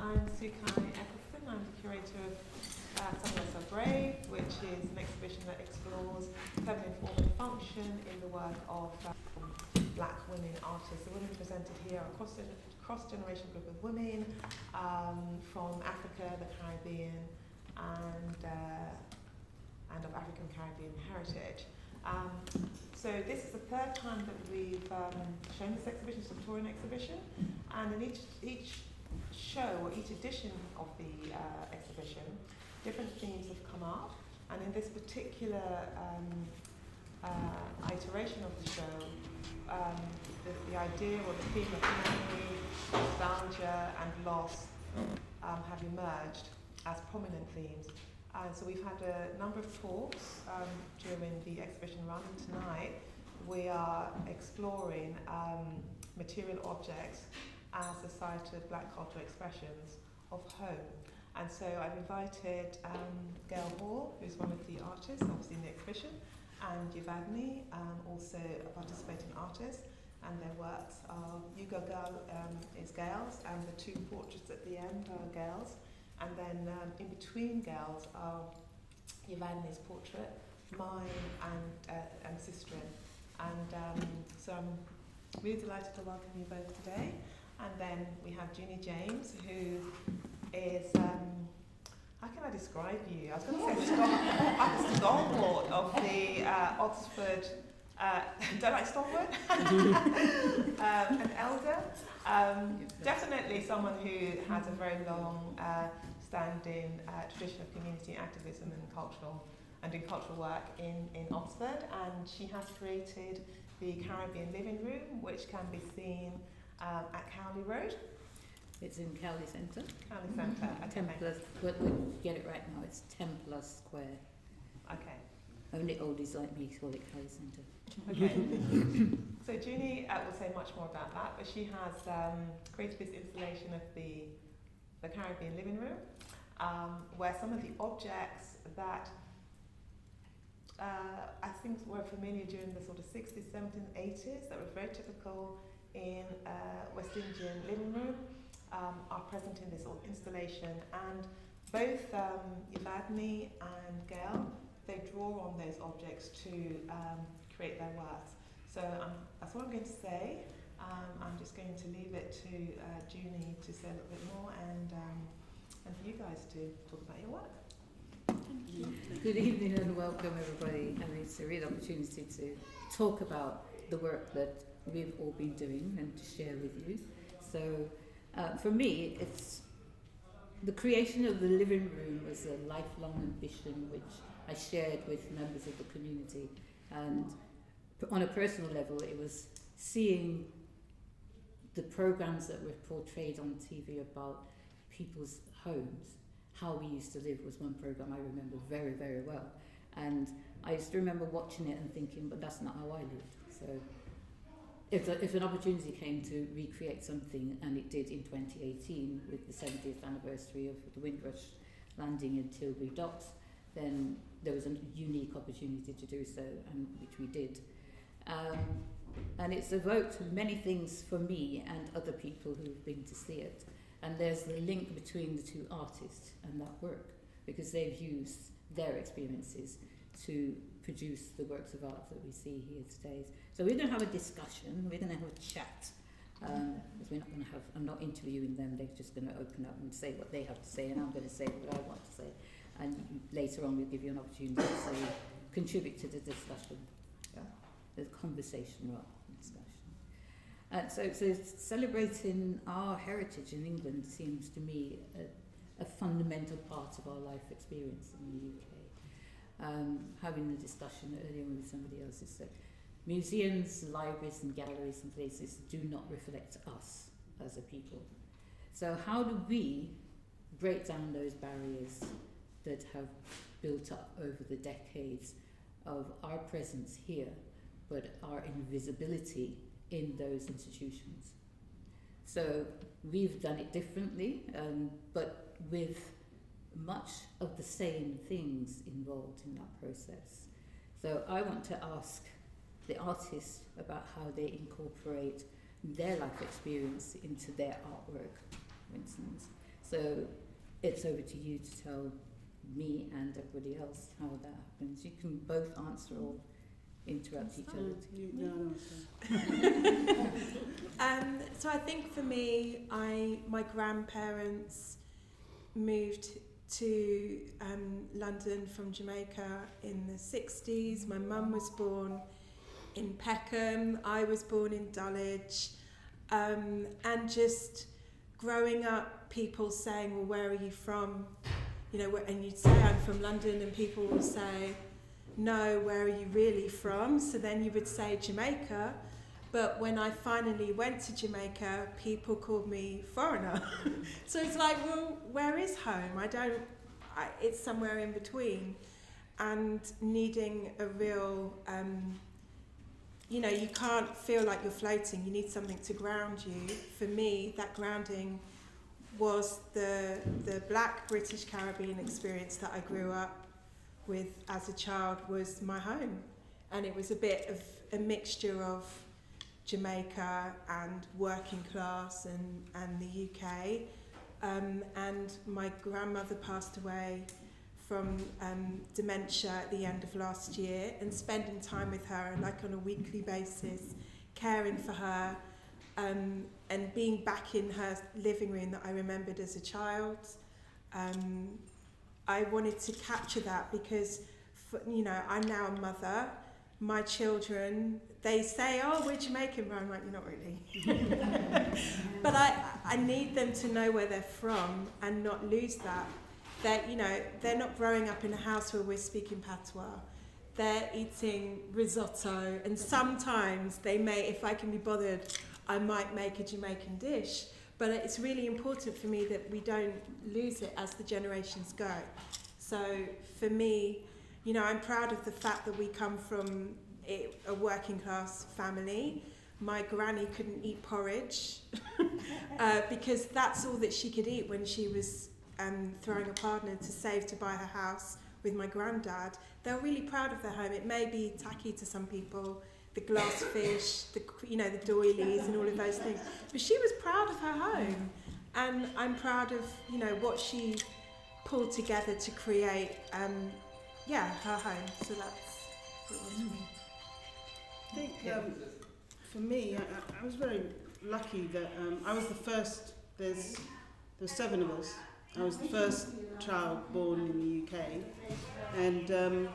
I'm Sukai Eccleston. I'm the curator of Some of Us Are Brave, which is an exhibition that explores feminine form and function in the work of black women artists. The women presented here are a cross-generation group of women from Africa, the Caribbean, and of African Caribbean heritage. So this is the third time that we've shown this exhibition. It's a touring exhibition, and in each show or each edition of the exhibition, different themes have come up. And in this particular iteration of the show, the idea or the theme of memory, nostalgia, and loss have emerged as prominent themes. So we've had a number of talks during the exhibition run, and tonight we are exploring material objects as a site of black cultural expressions of home. And so I've invited Gail Hall, who's one of the artists, obviously in the exhibition, and Yvadne, also a participating artist, and their works are Yuga Girl is Gail's, and the two portraits at the end are Gail's. And then in between Gail's are Yvadne's portrait, mine, and Sistrin. And so I'm really delighted to welcome you both today. And then we have Junie James, who is, how can I describe you? I was going to say the stalwart of the Oxford, don't I stalwart? An elder. Definitely someone who has a very long standing tradition of community activism and doing cultural work in Oxford, and she has created the Caribbean Living Room, which can be seen at Cowley Road. It's in Cowley Centre. Cowley Centre. Okay. Templar, but we'll get it right now. It's Templar Square. Okay. Only oldies like me call it Cowley Centre. Okay. So Junie will say much more about that, but she has created this installation of the Caribbean Living Room, where some of the objects that I think were familiar during the sort of 60s, 70s, 80s, that were very typical in West Indian living room, are present in this installation. And both Yvadne and Gail, they draw on those objects to create their works. So that's what I'm going to say. I'm just going to leave it to Junie to say a little bit more, and for you guys to talk about your work. Thank you. Good evening and welcome everybody. I mean, it's a real opportunity to talk about the work that we've all been doing and to share with you. So for me, it's the creation of the living room was a lifelong ambition which I shared with members of the community, and on a personal level it was seeing the programs that were portrayed on TV about people's homes. How We Used to Live was one program I remember very, very well, and I used to remember watching it and thinking, but that's not how I lived. So if an opportunity came to recreate something, and it did in 2018 with the 70th anniversary of the Windrush landing in Tilbury Docks, then there was a unique opportunity to do so, and which we did. And it's evoked many things for me and other people who've been to see it. And there's the link between the two artists and that work, because they've used their experiences to produce the works of art that we see here today. So we're going to have a discussion, we're going to have a chat, because we're not going to have, I'm not interviewing them, they're just going to open up and say what they have to say, and I'm going to say what I want to say. And later on we'll give you an opportunity to say, contribute to the discussion, the conversation rather than discussion. So celebrating our heritage in England seems to me a fundamental part of our life experience in the UK. Having a discussion earlier with somebody else is that museums, libraries and galleries and places do not reflect us as a people. So how do we break down those barriers that have built up over the decades of our presence here, but our invisibility in those institutions? So we've done it differently, but with much of the same things involved in that process. So I want to ask the artists about how they incorporate their life experience into their artwork, for instance. So So it's over to you to tell me and everybody else how that happens. You can both answer or interrupt each other. So I think for me, my grandparents moved to London from Jamaica in the 60s. My mum was born in Peckham. I was born in Dulwich. And just growing up, people saying, well, where are you from? You know, and you'd say, I'm from London, and people would say, no, where are you really from? So then you would say Jamaica. But when I finally went to Jamaica, people called me foreigner. So it's like, well, where is home? It's somewhere in between. And needing a real, you know, you can't feel like you're floating. You need something to ground you. For me, that grounding was the Black British Caribbean experience that I grew up with as a child was my home. And it was a bit of a mixture of Jamaica and working class and the UK. And my grandmother passed away from dementia at the end of last year, and spending time with her like on a weekly basis, caring for her, and being back in her living room that I remembered as a child. I wanted to capture that because, you know, I'm now a mother. My children, they say, oh, we're Jamaican, but I'm like, you're not really. But I need them to know where they're from and not lose that. That, you know, they're not growing up in a house where we're speaking patois. They're eating risotto, and sometimes they may, if I can be bothered, I might make a Jamaican dish. But it's really important for me that we don't lose it as the generations go. So for me, you know, I'm proud of the fact that we come from a working class family. My granny couldn't eat porridge because that's all that she could eat when she was throwing a partner to save to buy her house with my granddad. They're really proud of their home. It may be tacky to some people, the glass fish, the doilies and all of those things, but she was proud of her home, and I'm proud of, you know, what she pulled together to create her home. So that's what it was for me. I think for me, I was very lucky that I was the first. There's 7 of us. I was the first child born in the UK, and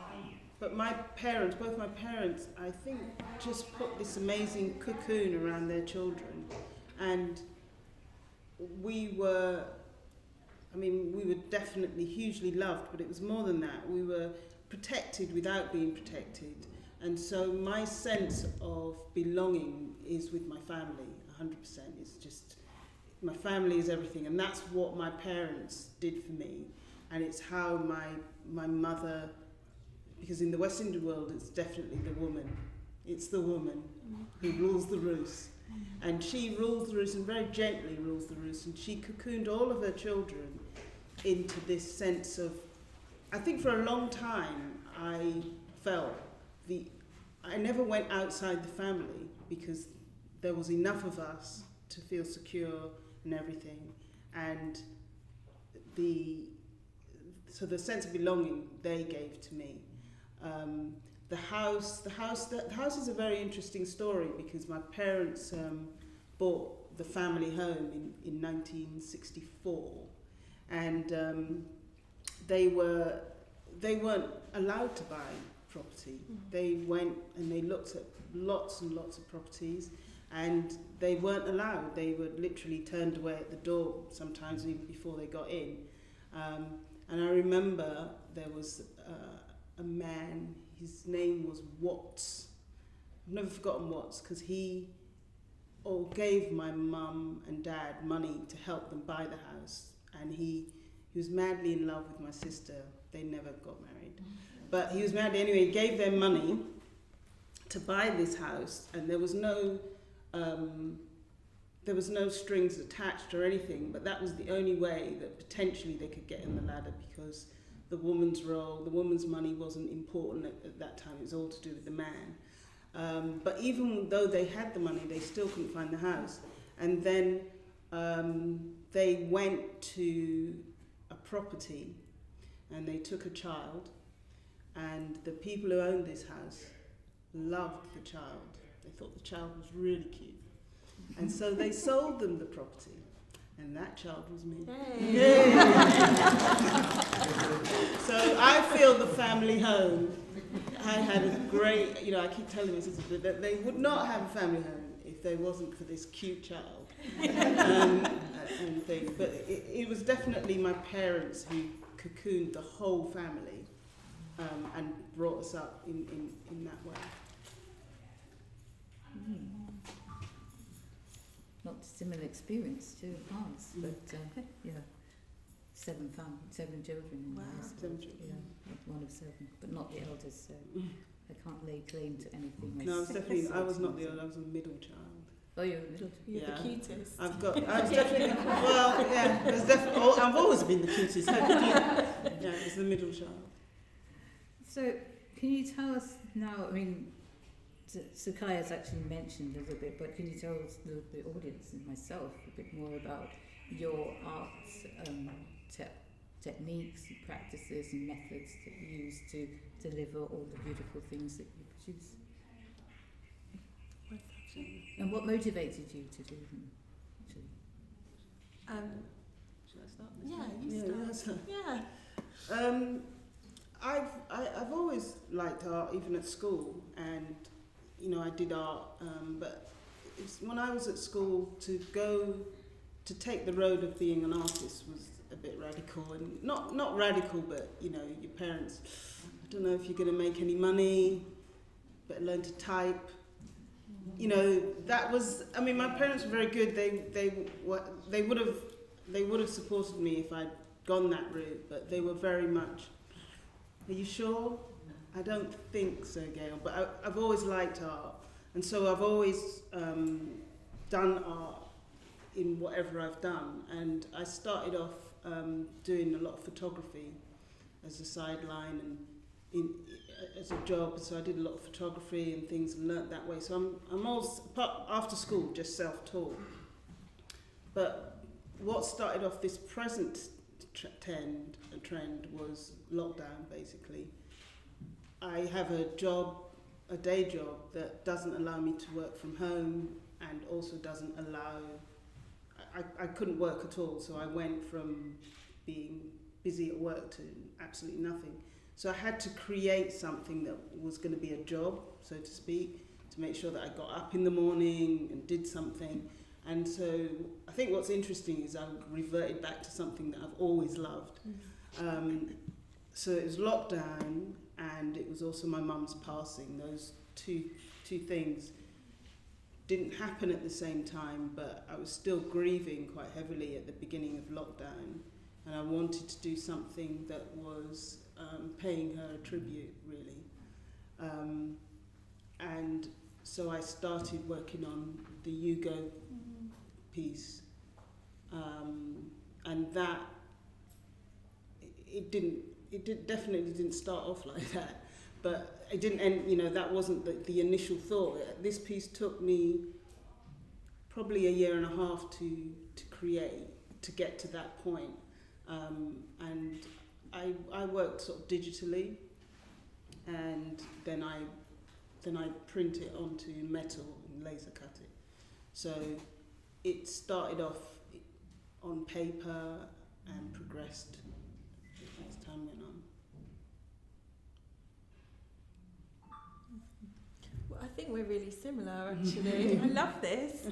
but my parents, both my parents, I think, just put this amazing cocoon around their children, and we were definitely hugely loved, but it was more than that. We were protected without being protected, and so my sense of belonging is with my family, 100%. It's just, my family is everything, and that's what my parents did for me, and it's how my mother, because in the West Indian world it's definitely the woman. It's the woman who rules the roost, and she rules the roost and very gently rules the roost, and she cocooned all of her children into this sense of, I think for a long time I felt I never went outside the family because there was enough of us to feel secure and everything, and the sense of belonging they gave to me. The house is a very interesting story because my parents bought the family home in 1964, and they weren't allowed to buy property. They went and they looked at lots and lots of properties, and they weren't allowed. They were literally turned away at the door sometimes even before they got in. And I remember there was a man, his name was Watts. I've never forgotten Watts, because he gave my mum and dad money to help them buy the house, and he was madly in love with my sister. They never got married, but he was married anyway. He gave them money to buy this house, and there was no strings attached or anything, but that was the only way that potentially they could get in the ladder, because the woman's role, the woman's money wasn't important at that time. It was all to do with the man. But even though they had the money, they still couldn't find the house. And then they went to a property and they took a child, and the people who owned this house loved the child. They thought the child was really cute. And so they sold them the property, and that child was me. Hey. So I feel the family home. I had a great, I keep telling my sisters that they would not have a family home if they wasn't for this cute child and thing. But it was definitely my parents who cocooned the whole family and brought us up in that way. Not a similar experience to ours, but yeah, 7 children in the house. 7 children. Yeah, one of 7, but not the eldest, so I can't lay claim to anything. No, I was not the oldest, I was a middle child. Oh, you're a middle child. You're Yeah. the cutest. I was definitely, I've always been the cutest. How could you? Yeah, I was the middle child. So, can you tell us now, I mean, Sakai has actually mentioned a little bit, but can you tell us, the audience and myself, a bit more about your art techniques, practices and methods that you use to deliver all the beautiful things that you produce? And what motivated you to do them, actually? Should I start? Yeah, you start. Yeah. I've always liked art, even at school, and I did art, but when I was at school, to take the road of being an artist was a bit radical, and not radical, but your parents, I don't know if you're going to make any money, better learn to type. That was, my parents were very good. They would have supported me if I'd gone that route, but they were very much, are you sure? I don't think so, Gail, but I've always liked art, and so I've always done art in whatever I've done, and I started off doing a lot of photography as a sideline and as a job, so I did a lot of photography and things and learnt that way. So I'm also, after school, just self-taught. But what started off this present trend was lockdown, basically. I have a day job that doesn't allow me to work from home, and also doesn't allow, I couldn't work at all, so I went from being busy at work to absolutely nothing. So I had to create something that was going to be a job, so to speak, to make sure that I got up in the morning and did something. And so I think what's interesting is I reverted back to something that I've always loved. So it was lockdown, and it was also my mum's passing. Those two things didn't happen at the same time, but I was still grieving quite heavily at the beginning of lockdown, and I wanted to do something that was paying her a tribute, really. And so I started working on the Yugo piece, and that it definitely didn't start off like that, but it didn't end. That wasn't the initial thought. This piece took me probably a year and a half to create, to get to that point, and I worked sort of digitally, and then I print it onto metal and laser cut it. So it started off on paper and progressed as time went on. Well, I think we're really similar, actually. I love this.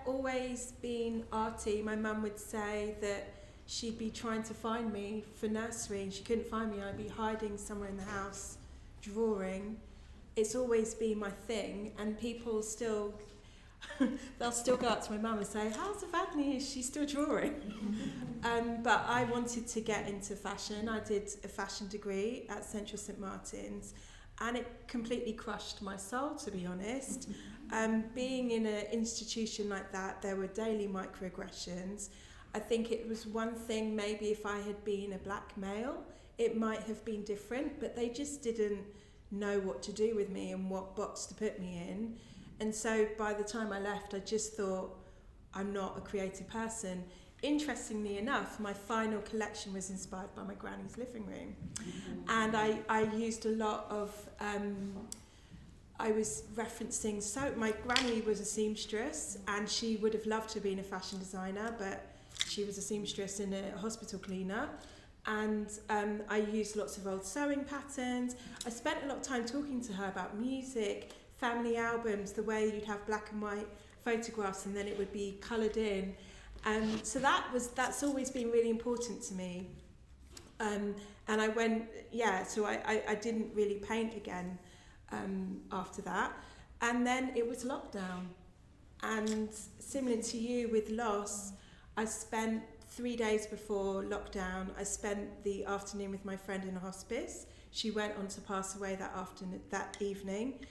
Always been arty. My mum would say that she'd be trying to find me for nursery and she couldn't find me. I'd be hiding somewhere in the house, drawing. It's always been my thing, and people still, they'll still go up to my mum and say, how's Evadne? Is she still drawing? But I wanted to get into fashion. I did a fashion degree at Central St Martin's, and it completely crushed my soul, to be honest. Being in an institution like that, there were daily microaggressions. I think it was one thing, maybe if I had been a black male, it might have been different, but they just didn't know what to do with me and what box to put me in. And so by the time I left, I just thought, I'm not a creative person. Interestingly enough, my final collection was inspired by my granny's living room. And I used a lot of, I was referencing, so my granny was a seamstress, and she would have loved to have been a fashion designer, but she was a seamstress and a hospital cleaner. And I used lots of old sewing patterns. I spent a lot of time talking to her about music, family albums, the way you'd have black and white photographs and then it would be coloured in. So that's always been really important to me. And I went, so I didn't really paint again after that. And then it was lockdown. And similar to you with loss, I spent 3 days before lockdown, I spent the afternoon with my friend in a hospice. She went on to pass away that evening.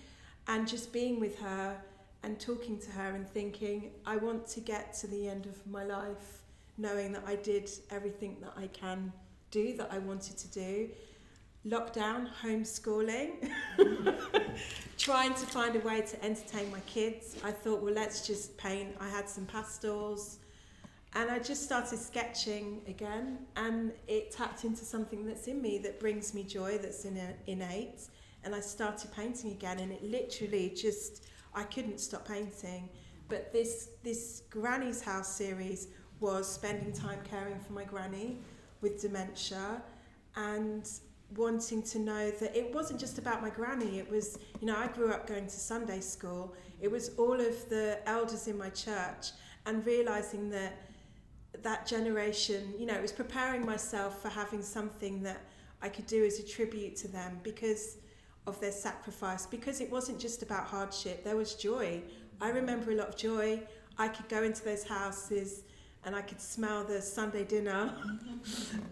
And just being with her and talking to her and thinking, I want to get to the end of my life knowing that I did everything that I can do, that I wanted to do. Lockdown, homeschooling, trying to find a way to entertain my kids. I thought, well, let's just paint. I had some pastels. And I just started sketching again, and it tapped into something that's in me that brings me joy, that's innate. And I started painting again, and it literally just, I couldn't stop painting. But this Granny's House series was spending time caring for my granny with dementia and wanting to know that it wasn't just about my granny. It was, I grew up going to Sunday school. It was all of the elders in my church, and realising that generation, it was preparing myself for having something that I could do as a tribute to them because of their sacrifice, because it wasn't just about hardship, there was joy. I remember a lot of joy. I could go into those houses and I could smell the Sunday dinner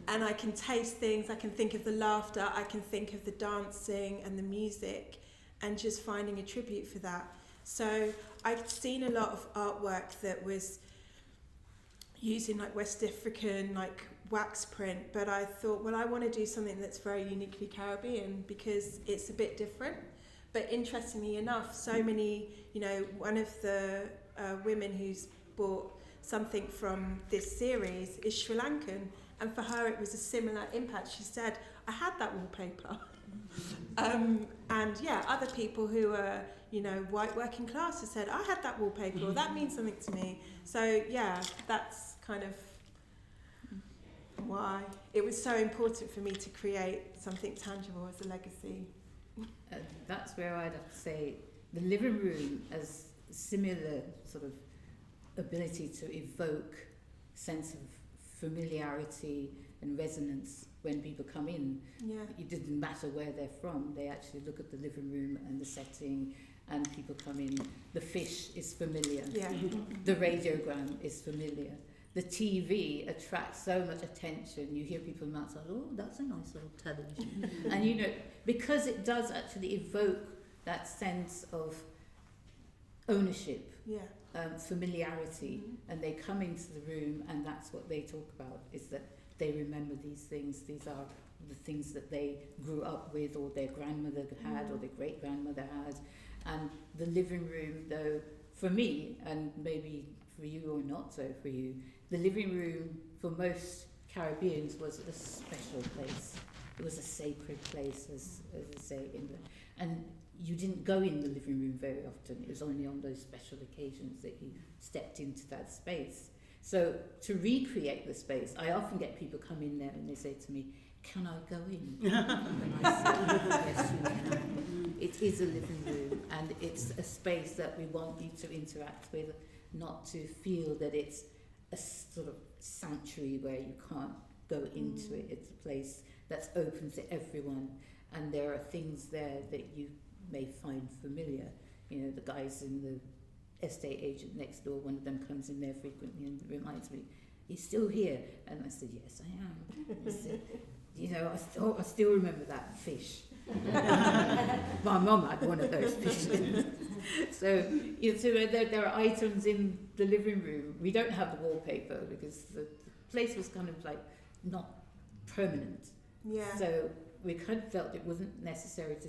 and I can taste things, I can think of the laughter, I can think of the dancing and the music, and just finding a tribute for that. So I'd seen a lot of artwork that was using like West African, like wax print, but I thought, well, I want to do something that's very uniquely Caribbean because it's a bit different. But interestingly enough, so many, one of the women who's bought something from this series is Sri Lankan, and for her it was a similar impact. She said, I had that wallpaper. And other people who are, white working class have said, I had that wallpaper, or that means something to me. So that's kind of why it was so important for me to create something tangible as a legacy. That's where I'd have to say the living room has similar sort of ability to evoke sense of familiarity and resonance when people come in. Yeah. It doesn't matter where they're from, they actually look at the living room and the setting, and people come in. The fish is familiar. Yeah. The radiogram is familiar. The TV attracts so much attention. You hear people outside, oh, that's a nice little television. And because it does actually evoke that sense of ownership, familiarity, and they come into the room and that's what they talk about, is that they remember these things. These are the things that they grew up with, or their grandmother had, or their great-grandmother had. And the living room, though, for me, and maybe for you or not so for you, the living room for most Caribbeans was a special place. It was a sacred place, as I say, and you didn't go in the living room very often. It was only on those special occasions that you stepped into that space. So to recreate the space, I often get people come in there and they say to me, can I go in? And I say, yes, you can. It is a living room, and it's a space that we want you to interact with, not to feel that it's a sort of sanctuary where you can't go into it. It's a place that's open to everyone, and there are things there that you may find familiar. The guys in the estate agent next door, one of them comes in there frequently and reminds me, "You're still here?" And I said, "Yes, I am." He said, I still remember that fish. My mum had one of those fishes. So there are items in the living room. We don't have the wallpaper because the place was kind of like not permanent. Yeah. So we kind of felt it wasn't necessary to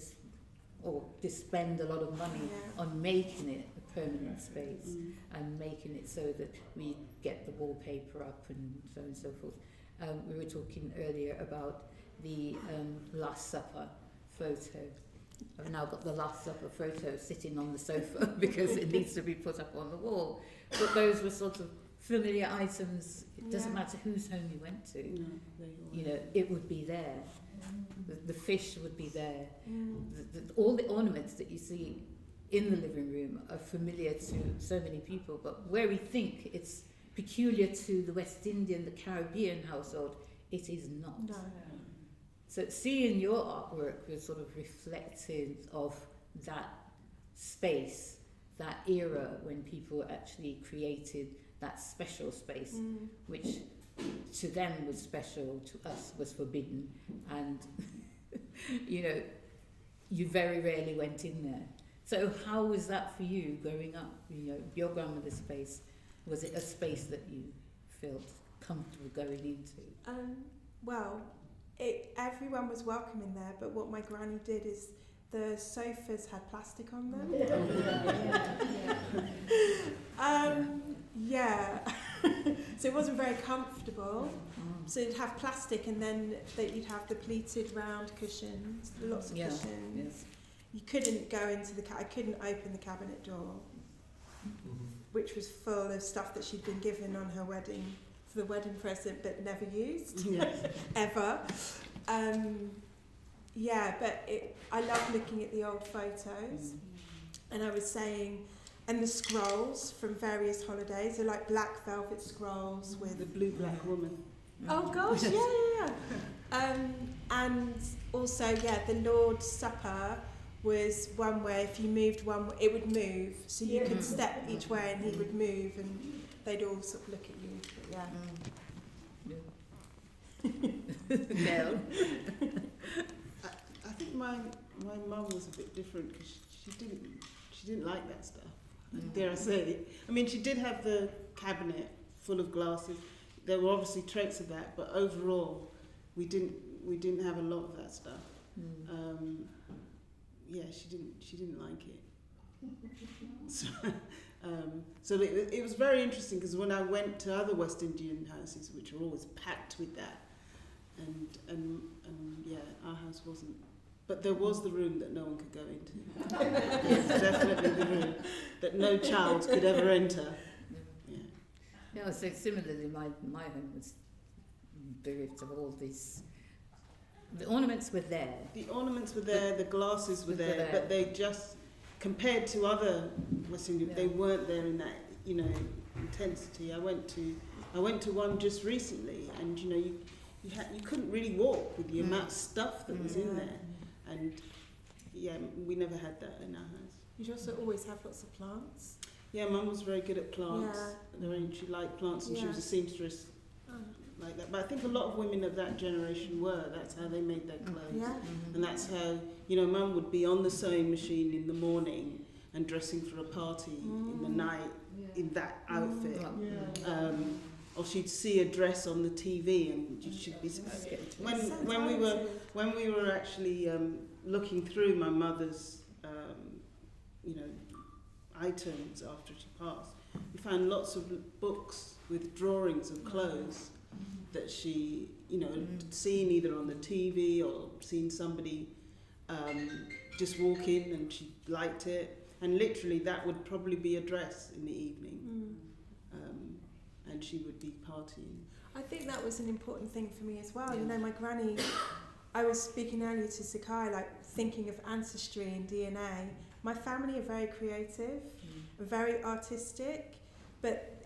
or to spend a lot of money on making it a permanent space and making it so that we get the wallpaper up and so on and so forth. We were talking earlier about the Last Supper photo. I've now got the Last Supper photo sitting on the sofa because it needs to be put up on the wall. But those were sort of familiar items. It doesn't matter whose home you went to. You know, it would be there. The fish would be there. All the ornaments that you see in the living room are familiar to so many people. But where we think it's peculiar to the West Indian, the Caribbean household, it is not. No. So seeing your artwork was sort of reflective of that space, that era when people actually created that special space, which to them was special, to us was forbidden, and you know, you very rarely went in there. So how was that for you growing up? You know, your grandmother's space, was it a space that you felt comfortable going into? Well, everyone was welcome in there, but what my granny did is the sofas had plastic on them. So it wasn't very comfortable. So you'd have plastic, and then you'd have the pleated round cushions, lots of cushions. Yes. You couldn't go into I couldn't open the cabinet door, which was full of stuff that she'd been given on her wedding, for the wedding present, but never used, ever. But I love looking at the old photos, and I was saying, and the scrolls from various holidays, they're like black velvet scrolls with the blue-black woman. Oh gosh, and also, the Lord's Supper was one way, if you moved one way, it would move, so you could step each way and he would move, and they'd all sort of look at you. No. I think my mum was a bit different because she didn't like that stuff. Dare I say it? I mean, she did have the cabinet full of glasses. There were obviously traits of that, but overall, we didn't have a lot of that stuff. She didn't like it. So it was very interesting because when I went to other West Indian houses, which were always packed with that, and our house wasn't. But there was the room that no one could go into. Yes, definitely the room that no child could ever enter. Yeah, so similarly, my home was bereft of all these. The ornaments were there. The glasses were there, but they just, compared to other West Indian, they weren't there in that, intensity. I went to one just recently, and you couldn't really walk with the amount of stuff that was in there, and we never had that in our house. You'd also always have lots of plants. Yeah, Mum was very good at plants. She liked plants, and she was a seamstress like that. But I think a lot of women of that generation were. That's how they made their clothes. And that's how, Mum would be on the sewing machine in the morning and dressing for a party in the night in that outfit. Or she'd see a dress on the TV, and she'd be when we were actually looking through my mother's items after she passed, we found lots of books with drawings of clothes that she had seen either on the TV or seen somebody just walk in, and she liked it, and literally that would probably be a dress in the evening. And she would be partying. I think that was an important thing for me as well. My granny, I was speaking earlier to Sakai, like thinking of ancestry and DNA. My family are very creative, very artistic, but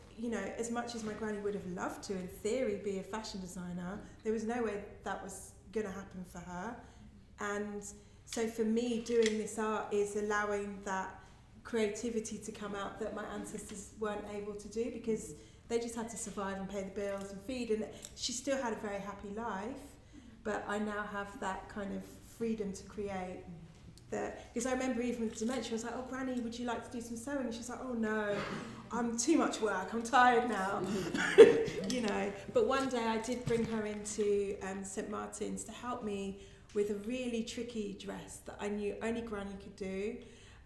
as much as my granny would have loved to, in theory, be a fashion designer, there was no way that was going to happen for her. And so for me, doing this art is allowing that creativity to come out that my ancestors weren't able to do, because they just had to survive and pay the bills and feed, and she still had a very happy life, but I now have that kind of freedom to create. Because I remember even with dementia, I was like, oh, Granny, would you like to do some sewing? And she's like, oh no, I'm too much work, I'm tired now. But one day I did bring her into St Martin's to help me with a really tricky dress that I knew only Granny could do.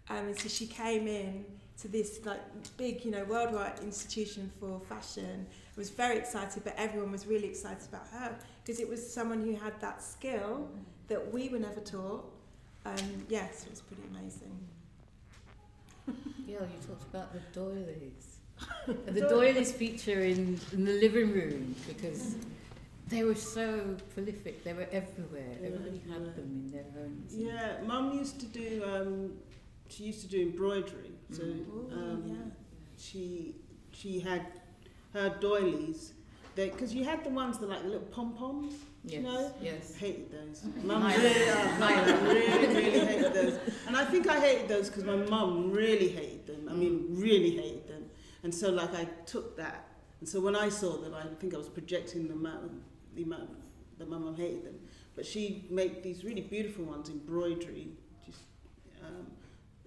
And so she came in to this like big, worldwide institution for fashion. I was very excited, but everyone was really excited about her because it was someone who had that skill that we were never taught. Yes, it was pretty amazing. Yeah, you talked about the doilies. And the doilies feature in the living room because they were so prolific. They were everywhere. Everybody had them in their homes. Yeah, Mum used to do. She used to do embroidery. So she had her doilies. Because you had the ones that like the little pom poms. Yes, yes. Hated those. Mum really hated those. And I think I hated those because my mum really hated them. I mean, really hated them. And so, like, I took that. And so when I saw them, I think I was projecting the amount that my mum hated them. But she'd make these really beautiful ones, embroidery.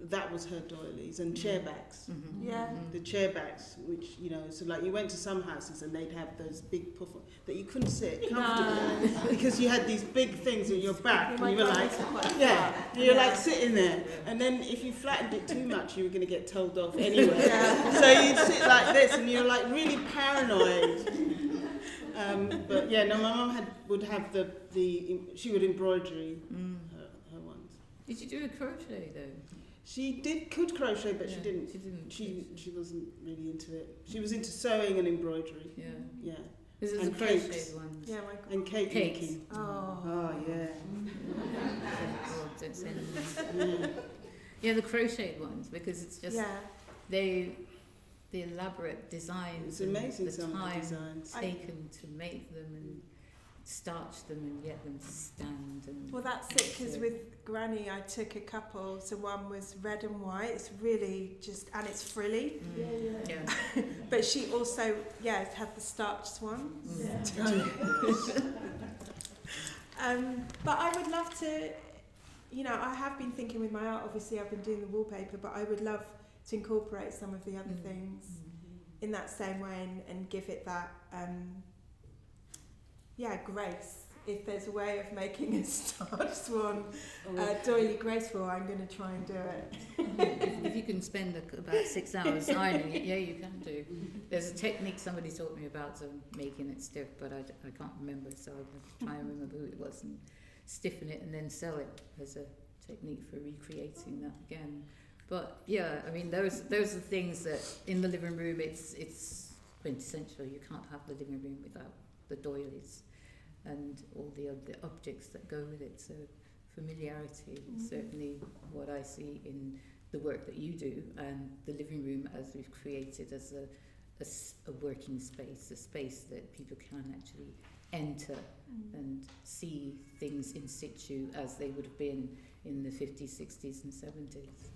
That was her doilies. And chair backs. Mm-hmm. Yeah. The chair backs, which, so like you went to some houses and they'd have those big puff that you couldn't sit comfortably because you had these big things in your back and you were like, like sitting there. And then if you flattened it too much, you were going to get told off anyway. So you'd sit like this and you were like really paranoid. But yeah, no, my mum would have she would embroidery her ones. Did you do a crochet though? She could crochet, but she didn't. She wasn't really into it. She was into sewing and embroidery. Yeah. Yeah. This is and the crocheted cakes. ones. Yeah, and cakes. Making. Oh, yeah. Oh, don't say anything. Yeah, the crocheted ones because it's just the elaborate designs. It's amazing the some time of the designs taken to make them and starch them and get them to stand. And well, that's it, because with Granny I took a couple. So one was red and white. It's really and it's frilly. Yeah. But she also had the starched ones. But I would love to, I have been thinking with my art, obviously I've been doing the wallpaper, but I would love to incorporate some of the other things in that same way and give it that grace. If there's a way of making a starched one doily graceful, I'm going to try and do it. If you can spend about 6 hours ironing it, you can do. There's a technique somebody taught me about making it stiff, but I can't remember, so I'll have to try and remember who it was and stiffen it and then sell it as a technique for recreating that again. But yeah, I mean, those are things that in the living room it's quintessential. You can't have the living room without the doilies and all the other objects that go with it. So familiarity is certainly what I see in the work that you do, and the living room as we've created as a working space, a space that people can actually enter and see things in situ as they would have been in the 50s, 60s and 70s.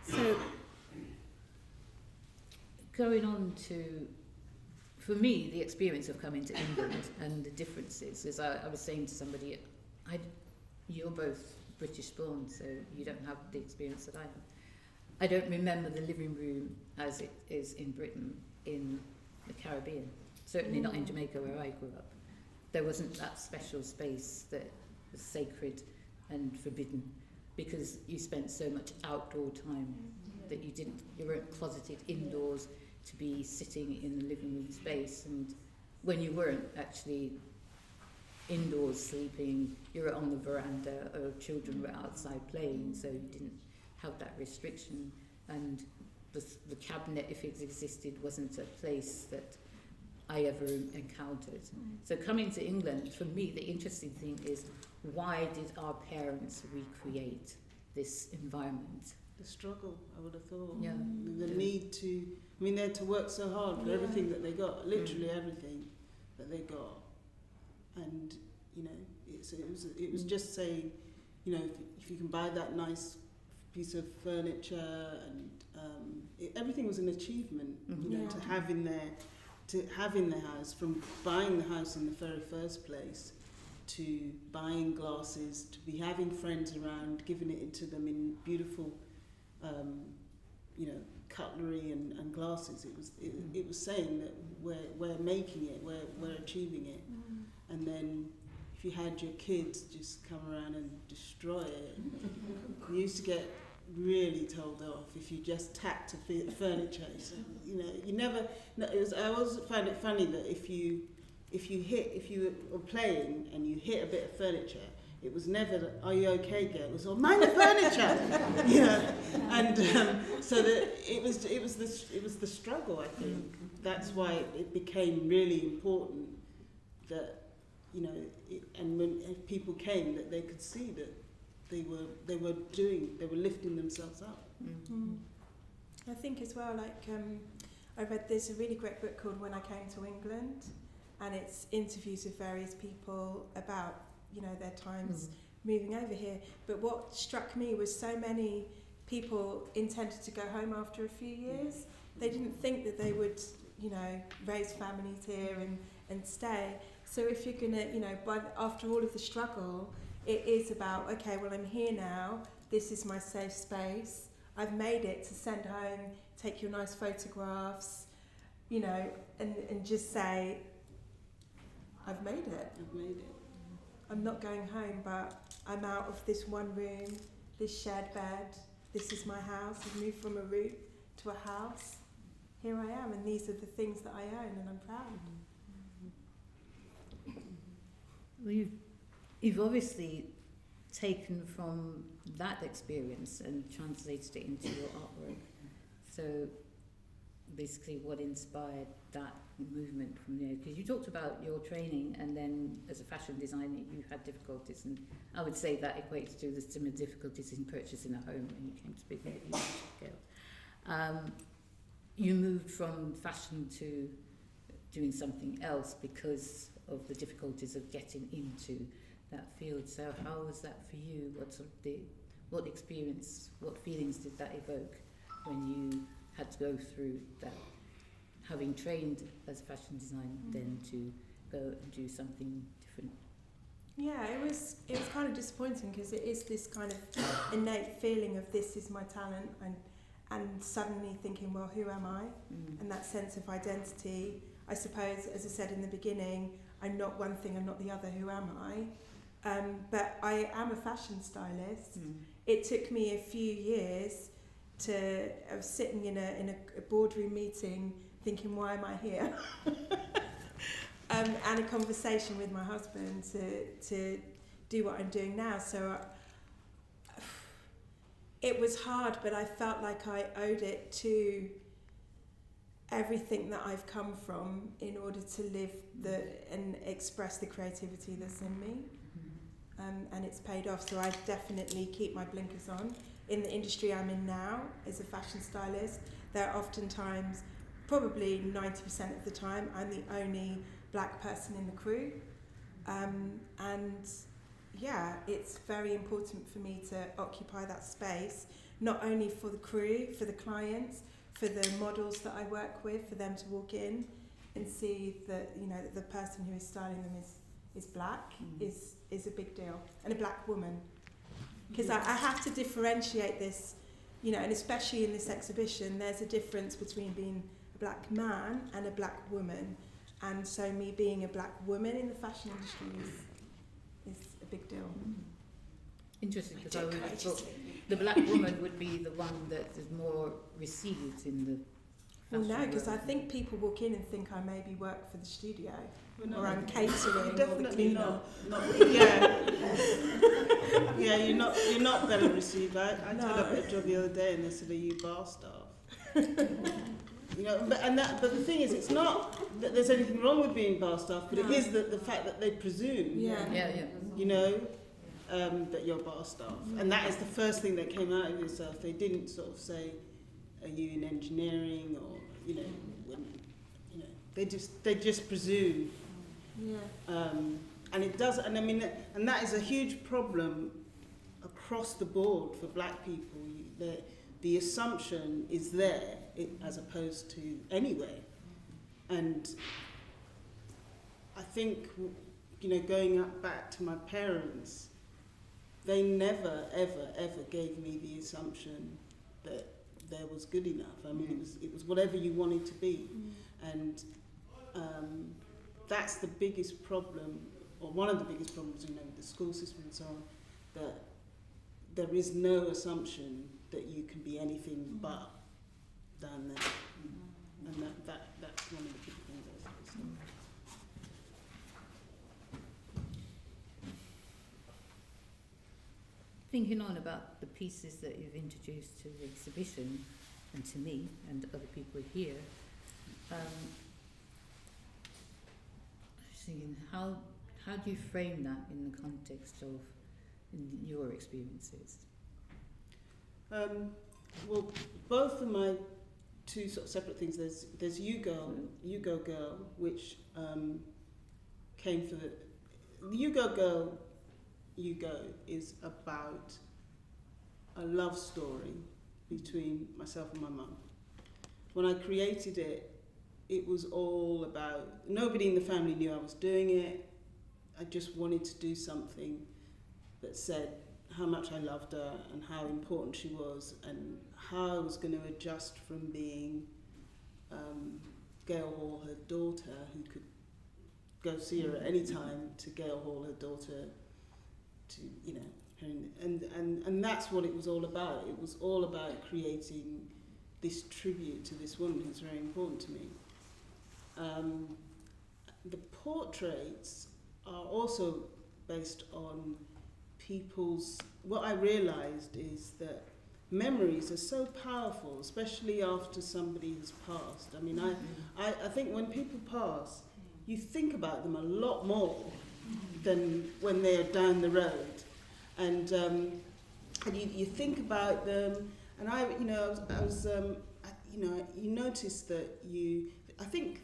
So going on to, for me, the experience of coming to England and the differences, as I was saying to somebody, you're both British born, so you don't have the experience that I have. I don't remember the living room as it is in Britain, in the Caribbean, certainly not in Jamaica where I grew up. There wasn't that special space that was sacred and forbidden because you spent so much outdoor time that you weren't closeted indoors to be sitting in the living room space, and when you weren't actually indoors sleeping, you were on the veranda or children were outside playing, so you didn't have that restriction, and the cabinet, if it existed, wasn't a place that I ever encountered. So coming to England, for me, the interesting thing is, why did our parents recreate this environment? The struggle, I would have thought. Yeah. The need to, they had to work so hard for everything that they got, literally everything that they got. And, it was just saying, if you can buy that nice piece of furniture, and everything was an achievement, to have in their house, from buying the house in the very first place, to buying glasses, to be having friends around, giving it into them in beautiful, cutlery and glasses. It was saying that we're making it, we're achieving it, and then if you had your kids just come around and destroy it, you used to get really told off if you just tapped a furniture. So, you know, you never. No, I always find it funny that if you were playing and you hit a bit of furniture, it was never, "Are you okay, girl?" It was, "Oh, mind the furniture," you know. And so that it was the struggle. I think that's why it became really important that, you know, and when people came, that they could see that they were lifting themselves up. Mm. I think as well, like I read there's a really great book called When I Came to England, and it's interviews with various people about, you know, their times moving over here. But what struck me was so many people intended to go home after a few years. They didn't think that they would, you know, raise families here and stay. So if you're gonna, you know, after all of the struggle, it is about, okay, well, I'm here now, this is my safe space, I've made it to send home, take your nice photographs, you know, and just say, I've made it. I've made it. I'm not going home, but I'm out of this one room, this shared bed, this is my house, I've moved from a room to a house. Here I am, and these are the things that I own, and I'm proud. Well, you've obviously taken from that experience and translated it into your artwork. So basically what inspired that movement from there? Because you talked about your training, and then as a fashion designer you had difficulties, and I would say that equates to the similar difficulties in purchasing a home when you came to big scale. You moved from fashion to doing something else because of the difficulties of getting into that field. So how was that for you? What experience, what feelings did that evoke when you had to go through that, having trained as a fashion designer, then to go and do something different? Yeah, it was kind of disappointing, because it is this kind of innate feeling of this is my talent, and suddenly thinking, well, who am I? And that sense of identity. I suppose, as I said in the beginning, I'm not one thing, I'm not the other, who am I? But I am a fashion stylist. It took me a few years I was sitting in a boardroom meeting thinking, why am I here? And a conversation with my husband to do what I'm doing now. So it was hard, but I felt like I owed it to everything that I've come from in order to live and express the creativity that's in me. And it's paid off. So I definitely keep my blinkers on. In the industry I'm in now as a fashion stylist, there are oftentimes, probably 90% of the time, I'm the only black person in the crew. And yeah, it's very important for me to occupy that space, not only for the crew, for the clients, for the models that I work with, for them to walk in and see that, you know, that the person who is styling them is black, is a big deal, and a black woman. Because I have to differentiate this, you know, and especially in this exhibition, there's a difference between being a black man and a black woman. And so me being a black woman in the fashion industry is a big deal. Interesting, because I would have thought the black woman would be the one that is more received in the Well, fashion no, because I world. think people walk in and think I maybe work for the studio, Well, or I'm catering, or the definitely cleaner. not. Yeah, you're not well received. I turned up at a job the other day and they said, "Are you bar staff?" You know, but the thing is, it's not that there's anything wrong with being bar staff, but it is the fact that they presume, Yeah. you know, that you're bar staff, and that is the first thing that came out of yourself. They didn't sort of say, "Are you in engineering?" or you know, they just presume. Yeah. And it does, and I mean, and that is a huge problem across the board for black people. The assumption is there, as opposed to anywhere. And I think, you know, going back to my parents, they never, ever gave me the assumption that there was good enough. I mean, it was whatever you wanted to be. And that's the biggest problem or one of the biggest problems, with the school system and so on, that there is no assumption that you can be anything but down there. And that's one of the big things I see. Thinking on about the pieces that you've introduced to the exhibition, and to me and other people here, I was thinking, how do you frame that in the context of in your experiences? Well, both of my two sort of separate things. There's You Go Girl, which came for the You Go Girl. You Go is about a love story between myself and my mum. When I created it, it was all about, nobody in the family knew I was doing it. I just wanted to do something that said how much I loved her and how important she was, and how I was going to adjust from being Gail Hall, her daughter, who could go see her at any time, to Gail Hall, her daughter, to, and that's what it was all about. It was all about creating this tribute to this woman who's very important to me. The portraits are also based on people's, what I realised is that memories are so powerful, especially after somebody has passed. I mean, I think when people pass, you think about them a lot more than when they're down the road. And you think about them, and you notice that I think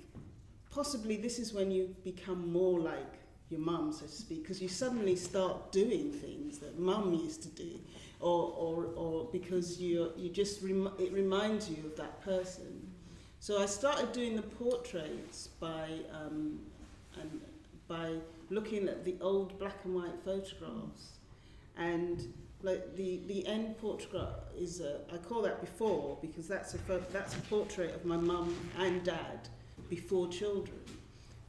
possibly this is when you become more like your mum, so to speak, because you suddenly start doing things that mum used to do, or because it reminds you of that person. So I started doing the portraits by looking at the old black and white photographs, and like the end photograph is I call that before, because that's a portrait of my mum and dad before children.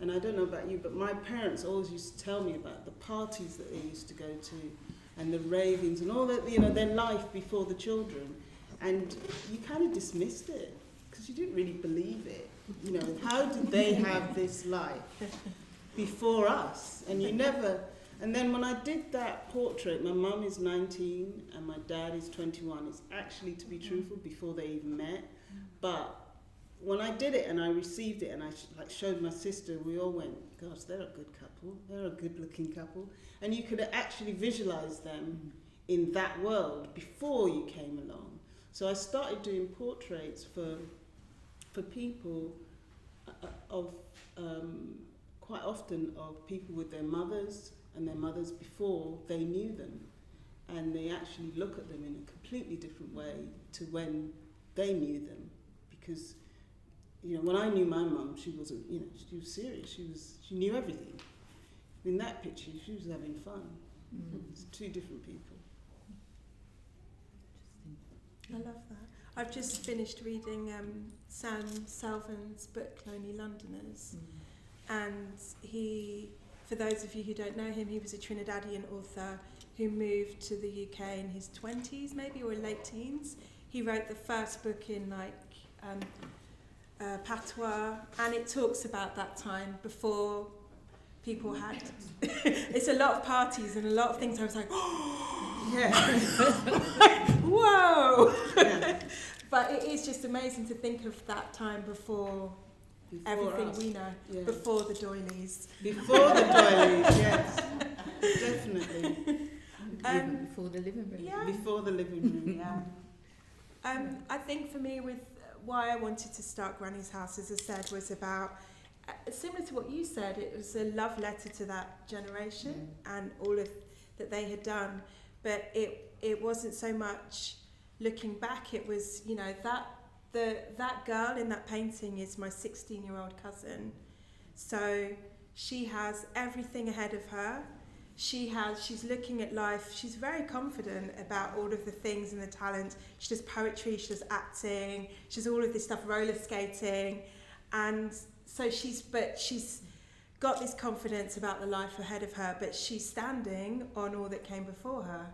And I don't know about you, but my parents always used to tell me about the parties that they used to go to, and the ravings, and all that, their life before the children. And you kind of dismissed it, because you didn't really believe it. How did they have this life before us? And you never... And then when I did that portrait, my mum is 19 and my dad is 21. It's actually, to be truthful, before they even met. But when I did it and I received it and I showed my sister, we all went, gosh, they're a good couple. They're a good-looking couple. And you could actually visualise them in that world before you came along. So I started doing portraits for people quite often of people with their mothers, and their mothers before they knew them, and they actually look at them in a completely different way to when they knew them. Because when I knew my mum, she wasn't, she was serious. She knew everything. In that picture, she was having fun. It's two different people. I love that. I've just finished reading Sam Salvan's book, Lonely Londoners, and he, for those of you who don't know him, he was a Trinidadian author who moved to the UK in his 20s, maybe, or late teens. He wrote the first book in patois, and it talks about that time before people had... It's a lot of parties and a lot of things. I was like, oh, yeah. Whoa! Yeah. But it is just amazing to think of that time before everything us. We know, Yeah. before the doilies. Before the doilies, yes, definitely. Even before the living room. Yeah. Before the living room. Yeah. I think for me, with why I wanted to start Granny's House, as I said, was about, similar to what you said, it was a love letter to that generation and all of that they had done. But it wasn't so much looking back, it was, that girl in that painting is my 16-year-old cousin. So she has everything ahead of her. She's looking at life. She's very confident about all of the things and the talent. She does poetry, she does acting, she does all of this stuff, roller skating. And so she's got this confidence about the life ahead of her, but she's standing on all that came before her.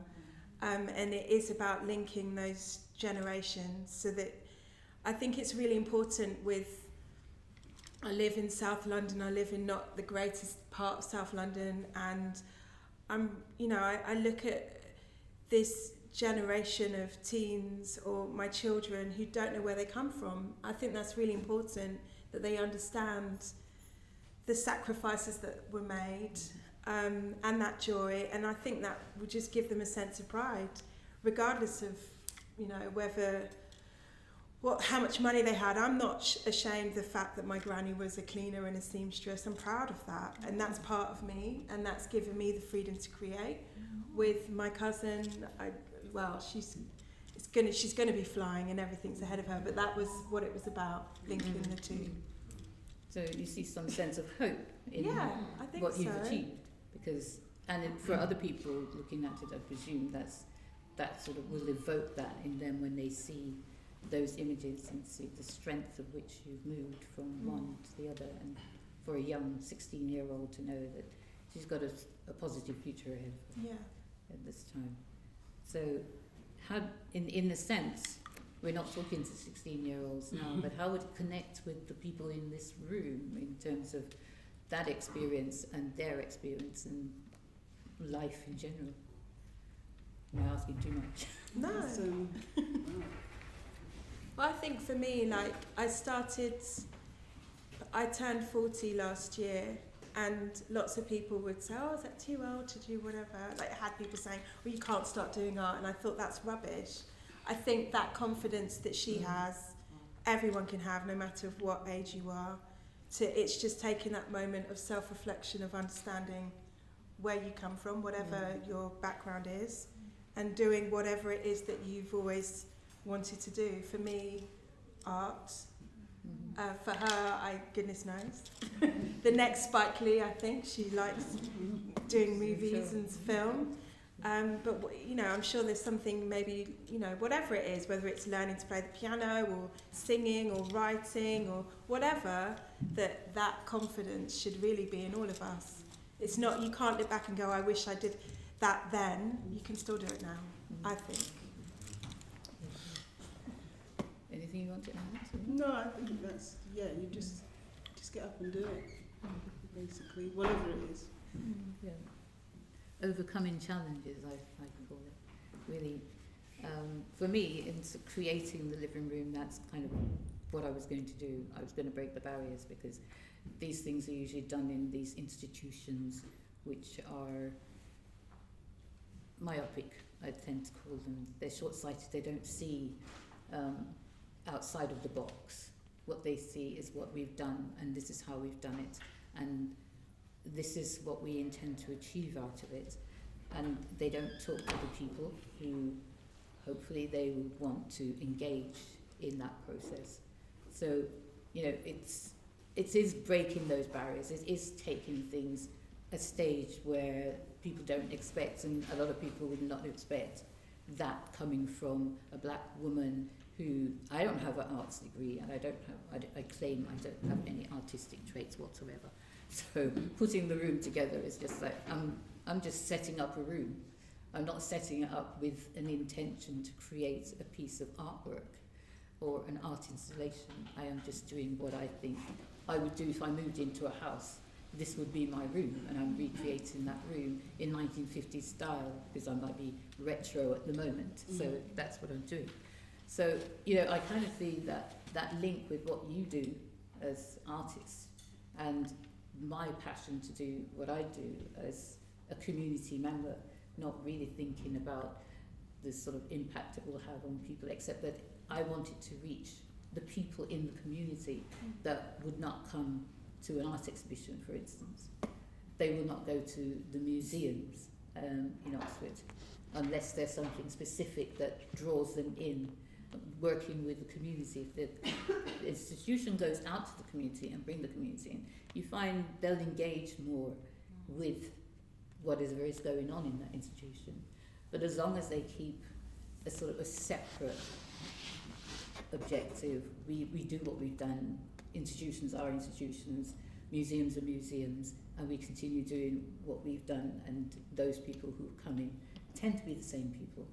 And it is about linking those generations, so that I think it's really important with, I live in South London, I live in not the greatest part of South London, and I look at this generation of teens or my children who don't know where they come from. I think that's really important, that they understand the sacrifices that were made, and that joy, and I think that would just give them a sense of pride, regardless of, how much money they had. I'm not ashamed of the fact that my granny was a cleaner and a seamstress. I'm proud of that, and that's part of me, and that's given me the freedom to create. With my cousin, she's going to be flying and everything's ahead of her, but that was what it was about, linking the two. So you see some sense of hope in I think what you've so. achieved, for other people looking at it, I presume that sort of will evoke that in them when they see those images and see the strength of which you've moved from one to the other, and for a young 16-year-old to know that she's got a positive future ahead of her at this time. So, how, in a sense, we're not talking to 16-year-olds now, but how would it connect with the people in this room in terms of that experience and their experience and life in general? Am I asking too much? No. Well, I think for me, I turned 40 last year, and lots of people would say, oh, is that too old to do whatever? Like, I had people saying, well, you can't start doing art, and I thought that's rubbish. I think that confidence that she has, everyone can have, no matter what age you are. It's just taking that moment of self-reflection, of understanding where you come from, whatever your background is, and doing whatever it is that you've always wanted to do. For me, art. For her, goodness knows. The next Spike Lee, I think. She likes doing movies and film. But, I'm sure there's something maybe, whatever it is, whether it's learning to play the piano or singing or writing or whatever, that confidence should really be in all of us. It's not, you can't look back and go, I wish I did that then. You can still do it now, I think. Anything you want to add? No, I think that's, you just get up and do it, basically, whatever it is. Yeah. Overcoming challenges, I call it. Really, for me, in creating the living room, that's kind of what I was going to do. I was going to break the barriers, because these things are usually done in these institutions which are myopic, I tend to call them. They're short-sighted, they don't see outside of the box. What they see is what we've done, and this is how we've done it, and this is what we intend to achieve out of it. And they don't talk to the people who hopefully they would want to engage in that process. So, it is breaking those barriers. It is taking things a stage where people don't expect, and a lot of people would not expect that coming from a black woman who, I don't have an arts degree, and I claim I don't have any artistic traits whatsoever. So putting the room together is just like, I'm just setting up a room. I'm not setting it up with an intention to create a piece of artwork or an art installation. I am just doing what I think I would do if I moved into a house. This would be my room, and I'm recreating that room in 1950s style, because I might be retro at the moment. So that's what I'm doing. So, I kind of see that link with what you do as artists, and my passion to do what I do as a community member, not really thinking about the sort of impact it will have on people, except that I wanted to reach the people in the community that would not come to an art exhibition, for instance. They will not go to the museums in Oxford unless there's something specific that draws them in. Working with the community, if the institution goes out to the community and bring the community in, you find they'll engage more with whatever is going on in that institution. But as long as they keep a sort of a separate objective, we do what we've done, institutions are institutions, museums are museums, and we continue doing what we've done, and those people who come in tend to be the same people,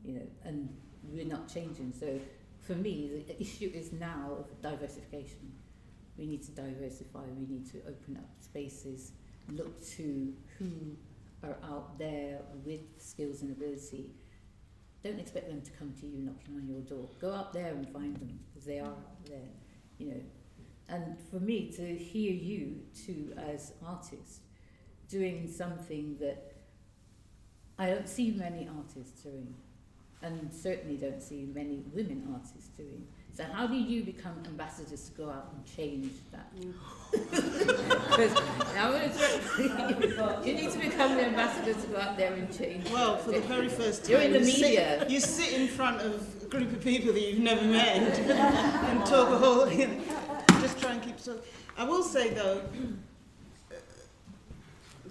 you know, and we're not changing. So for me, the issue is now of diversification. We need to diversify, we need to open up spaces, look to who are out there with skills and ability. Don't expect them to come to you knocking on your door. Go out there and find them, because they are there, you know. And for me, to hear you two as artists doing something that I don't see many artists doing, and certainly don't see many women artists doing. So how do you become ambassadors to go out and change that? Because I'm going to you need to become the ambassador to go out there and change. Well, for the very first time, you're in the media. You sit in front of a group of people that you've never met and talk a whole. You know, just try and keep talking. I will say though,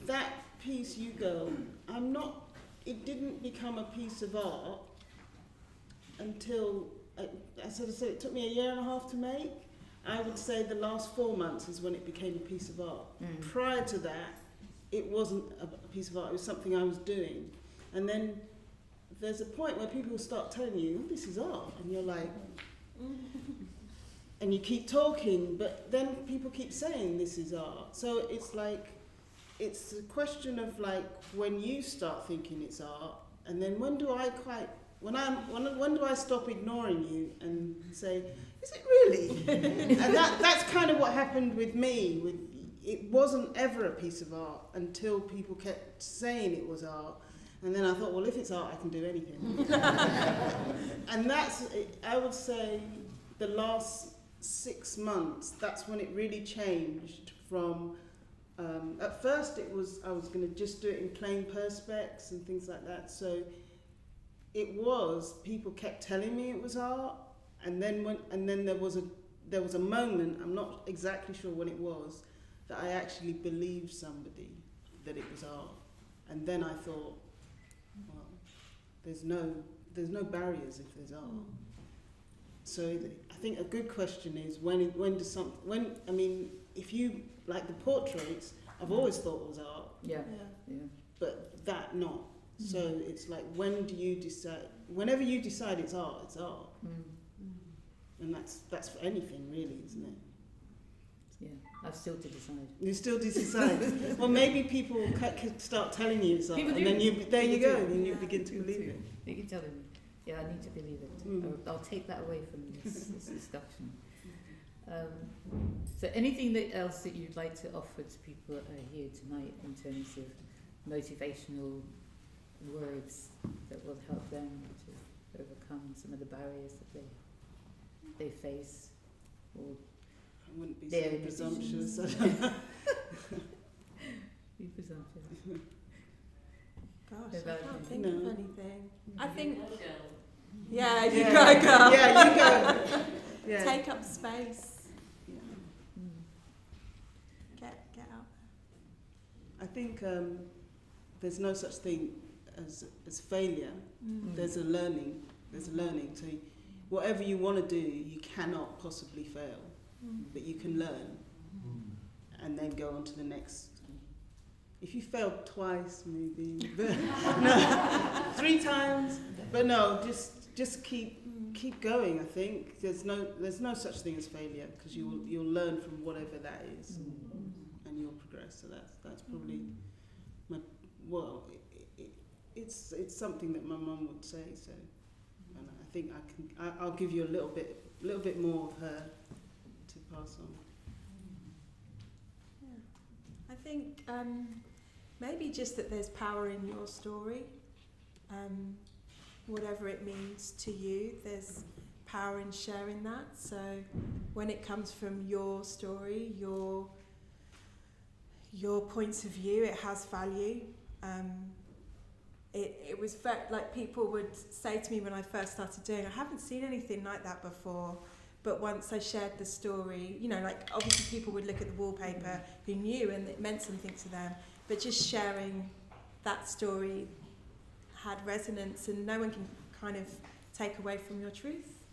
that piece, You Girl, it didn't become a piece of art until, as I said, it took me a year and a half to make. I would say the last 4 months is when it became a piece of art. Prior to that, it wasn't a piece of art, it was something I was doing. And then there's a point where people start telling you, oh, this is art, and you're like, and you keep talking, but then people keep saying this is art. So it's like, it's a question of like when you start thinking it's art, and then when do I stop ignoring you and say, is it really? And that's kind of what happened with me. It wasn't ever a piece of art until people kept saying it was art. And then I thought, well, if it's art, I can do anything. And that's, I would say, the last 6 months, that's when it really changed from, at first it was, I was going to just do it in plain perspex and things like that. So it was, people kept telling me it was art, and then there was a moment, I'm not exactly sure when it was, that I actually believed somebody that it was art. And then I thought, well, there's no barriers if there's art. So I think a good question is if you, like the portraits, I've always thought was art. Yeah. But that not. So it's like, when do you decide? Whenever you decide it's art, it's art. And that's for anything really, isn't it? Yeah, I've still to decide. You still decide. Well, maybe people could start telling you it's art, People and do. then you People begin to believe it. You can tell them, yeah, I need to believe it. I'll take that away from this discussion. So anything else that you'd like to offer to people that are here tonight in terms of motivational words that will help them to overcome some of the barriers that they face, or I wouldn't be so presumptuous. Be presumptuous. Gosh, I About can't you. think No. of anything. I think, Go. yeah, you Yeah. go, girl. Yeah, you go. Yeah. Take up space. Yeah. Get out. I think there's no such thing as failure. There's a learning. So whatever you want to do, you cannot possibly fail, but you can learn and then go on to the next. If you failed twice, maybe, but no, 3 times, but no, just keep going. I think there's no such thing as failure, because you'll learn from whatever that is, and you'll progress. So that's probably it's something that my mum would say. So, and I think I'll give you a little bit more of her to pass on. I think maybe just that there's power in your story, whatever it means to you, there's power in sharing that. So when it comes from your story, your points of view, it has value. It was like people would say to me when I first started doing, I haven't seen anything like that before. But once I shared the story, you know, like obviously people would look at the wallpaper who knew and it meant something to them, but just sharing that story had resonance, and no one can kind of take away from your truth,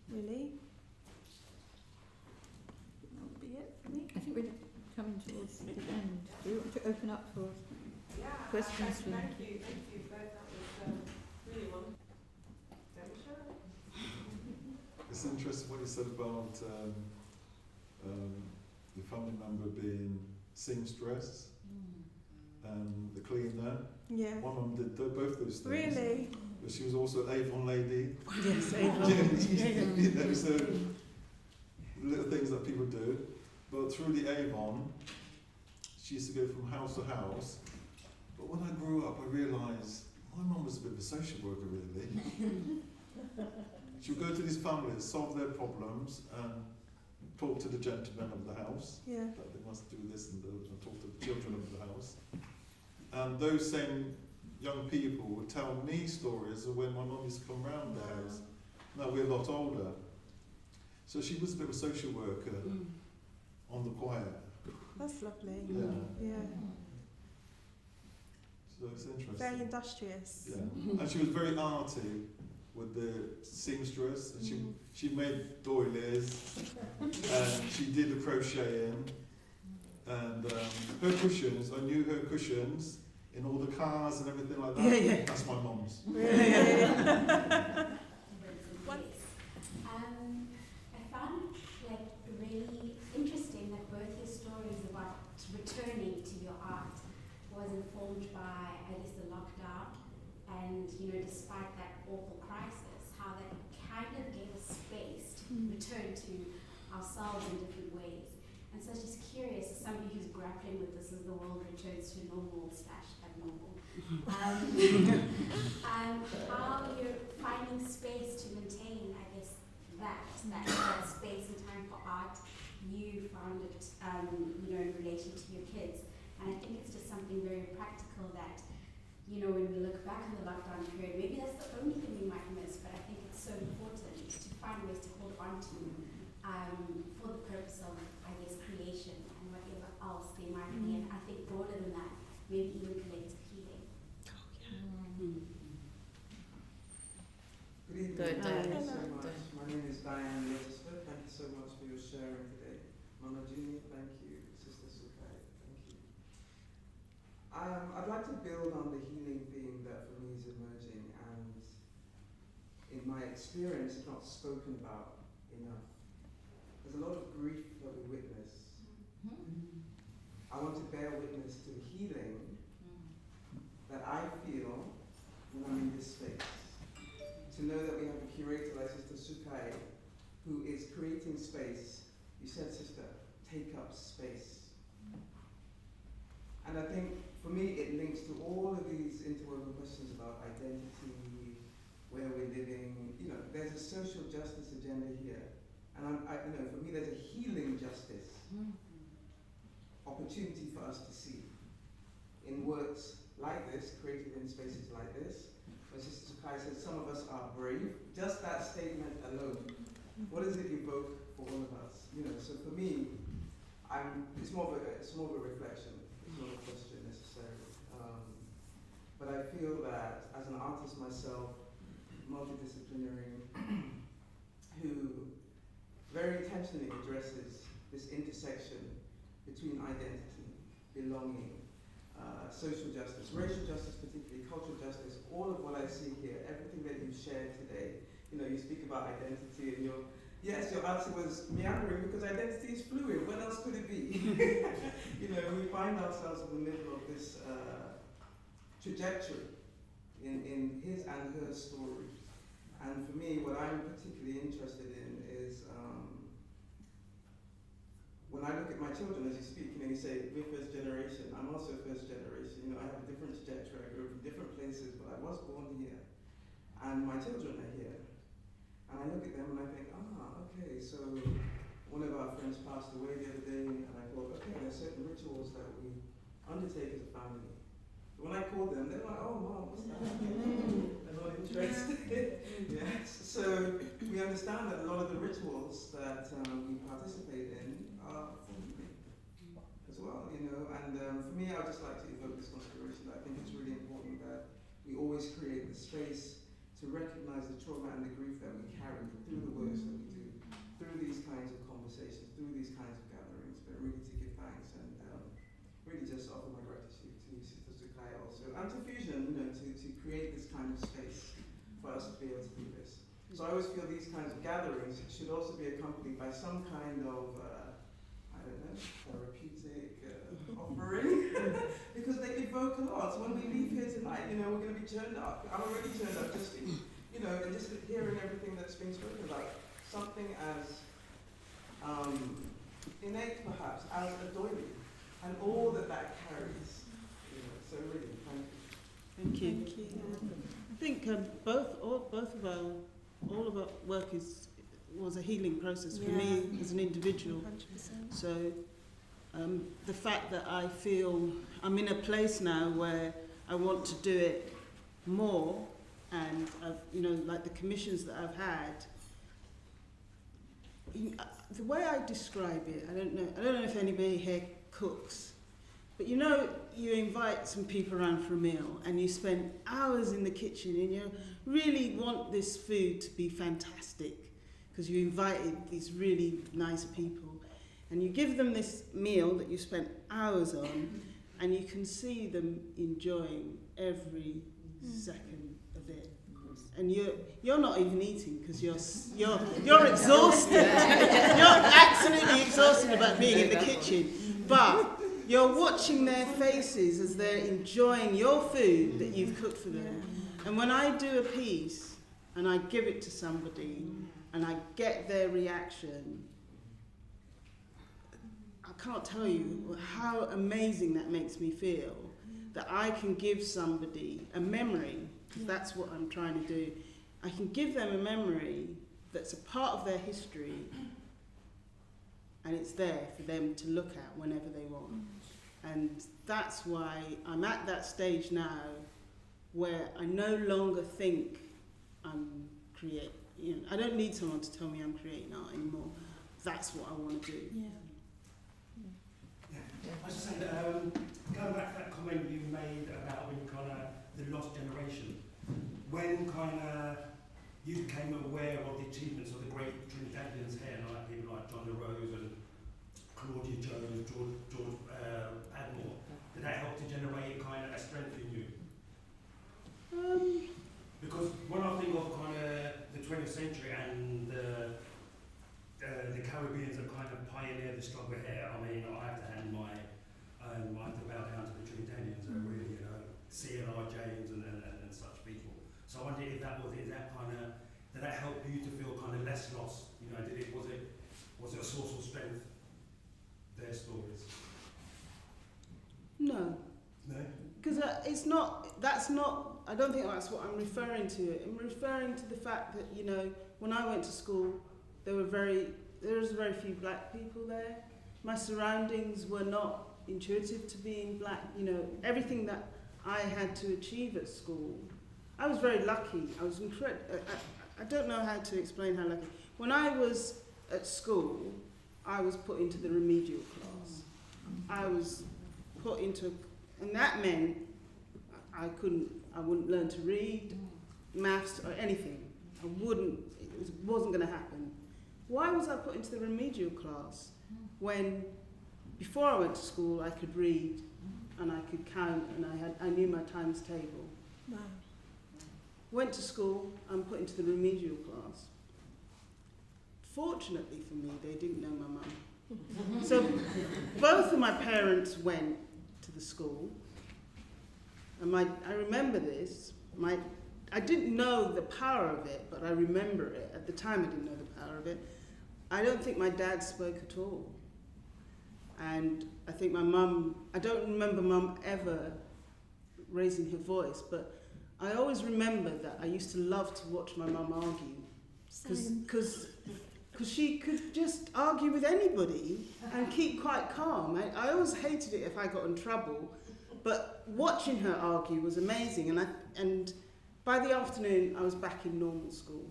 really. That would be it for me. I think we're coming towards the end. Do you want to open up for questions? Thank you both. That was really wonderful. It's interesting what you said about your family member being seamstress and the cleaner. Yeah. My mum did both those things. Really? But she was also an Avon lady. Yes, Avon. You know, so little things that people do. But through the Avon, she used to go from house to house. But when I grew up, I realised my mum was a bit of a social worker, really. She would go to these families, solve their problems, and talk to the gentlemen of the house. Yeah. That they must do this and talk to the children of the house. And those same young people would tell me stories of when my mum used to come round the house. Now we're a lot older. So she was a bit of a social worker on the quiet. That's lovely. Yeah. Yeah. So it's interesting. Very industrious. Yeah. And she was very arty with the seamstress, and she made doilies, and she did the crocheting, and her cushions, I knew her cushions in all the cars and everything like that. Yeah, yeah. That's my mum's. Really? I found like really interesting that both your stories about returning to your art was informed by, I guess, the lockdown, and despite that awful crisis, how that kind of gave us space to return to ourselves in different ways. And so I was just curious, as somebody who's grappling with this as the world returns to normal / abnormal, how you're finding space to maintain, I guess, that space and time for art. You found it, in relation to your kids. And I think it's just something very practical that, when we look back on the lockdown period, maybe that's the only thing we might miss, but I think it's so important to find ways to hold on to for the purpose of, I guess, creation and whatever else there might be. And I think broader than that, maybe even collective healing. Good evening. Diane. Thank you so much. My name is Diane Elizabeth. Thank you so much for your sharing today. Mama Junie, thank you. Sister Sukai, thank you. I'd like to build on the healing theme that for me is emerging, and in my experience, it's not spoken about enough. There's a lot of grief that we witness. I want to bear witness to the healing that I feel when I'm in this space. To know that we have a curator like Sister Sukai who is creating space. You said, Sister, take up space. And I think for me it links to all of these interwoven questions about identity, where we're living. There's a social justice agenda here. And for me there's a healing justice opportunity for us to see in works like this, created in spaces like this. When Sister Sukai said some of us are brave, just that statement alone, what does it evoke for all of us? So for me, it's more of a reflection. It's not a question necessarily. But I feel that as an artist myself, multidisciplinary, who very intentionally addresses this intersection between identity, belonging, social justice, racial justice particularly, cultural justice, all of what I see here, everything that you've shared today. You speak about identity and your answer was meandering because identity is fluid. What else could it be? We find ourselves in the middle of this trajectory in his and her story. And for me, what I'm particularly interested in is when I look at my children as you speak, you say, we're first generation. I'm also first generation. I have a different trajectory. I grew up in different places, but I was born here. And my children are here. And I look at them and I think, okay, so one of our friends passed away the other day, and I thought, okay, there are certain rituals that we undertake as a family. When I called them, they're like, oh, Mom, what's that? They're not interested. Yes. So we understand that a lot of the rituals that we participate in are for healing as well, And for me, I would just like to evoke this consideration that I think it's really important that we always create the space to recognize the trauma and the grief that we carry through the works that we do, through these kinds of conversations, through these kinds of gatherings, but really to give thanks and really just offer my gratitude to Sister Sukai also and to Fusion, to create this kind of space for us to be able to do this. So I always feel these kinds of gatherings should also be accompanied by some kind of, therapeutic offering, because they evoke a lot. So when we leave here tonight, we're going to be turned up. I'm already turned up just and just hearing everything that's been spoken about. Something as innate, perhaps, as a doily, and all that carries. So really, thank you. Thank you. I think all of our work was a healing process for me as an individual. 100%. So the fact that I feel I'm in a place now where I want to do it more, and like the commissions that I've had. The way I describe it, I don't know if anybody here cooks, but you invite some people around for a meal and you spend hours in the kitchen and you really want this food to be fantastic because you invited these really nice people, and you give them this meal that you spent hours on, and you can see them enjoying every second of it. And you're not even eating because you're exhausted. You're absolutely exhausted about being in the kitchen, but you're watching their faces as they're enjoying your food that you've cooked for them. And when I do a piece and I give it to somebody and I get their reaction, I can't tell you how amazing that makes me feel, that I can give somebody a memory. That's what I'm trying to do. I can give them a memory that's a part of their history, and it's there for them to look at whenever they want. And that's why I'm at that stage now where I no longer think I'm creating. I don't need someone to tell me I'm creating art anymore. That's what I want to do. I was just saying that, going back to that comment you made about when the lost generation, when you became aware of the achievements of the great Trinidadians here, like people like John LaRose and Claudia Jones, George Padmore, did that help to generate a strength in you? Because when I think of the 20th century and the Caribbeans that pioneered the struggle here, I mean, I have to hand my I have to bow down to the Trinidadians that really, C.L.R. James and such people. So I wonder if did that help you to feel less lost? Was it a source of strength, their stories? No. No? Because I don't think that's what I'm referring to. I'm referring to the fact that, when I went to school, there was very few black people there. My surroundings were not intuitive to being black. Everything that I had to achieve at school, I was very lucky. I was I don't know how to explain how lucky. When I was at school, I was put into the remedial class. I was put into, and that meant I wouldn't learn to read, maths or anything. It wasn't going to happen. Why was I put into the remedial class when before I went to school I could read and I could count and I knew my times table? Wow. Went to school, I'm put into the remedial class. Fortunately for me, they didn't know my mum. So both of my parents went to the school, and I remember this. I didn't know the power of it, but I remember it. At the time, I didn't know the power of it. I don't think my dad spoke at all. And I think my mum, I don't remember mum ever raising her voice, but I always remember that I used to love to watch my mum argue. Because she could just argue with anybody and keep quite calm. I always hated it if I got in trouble, but watching her argue was amazing. And by the afternoon, I was back in normal school.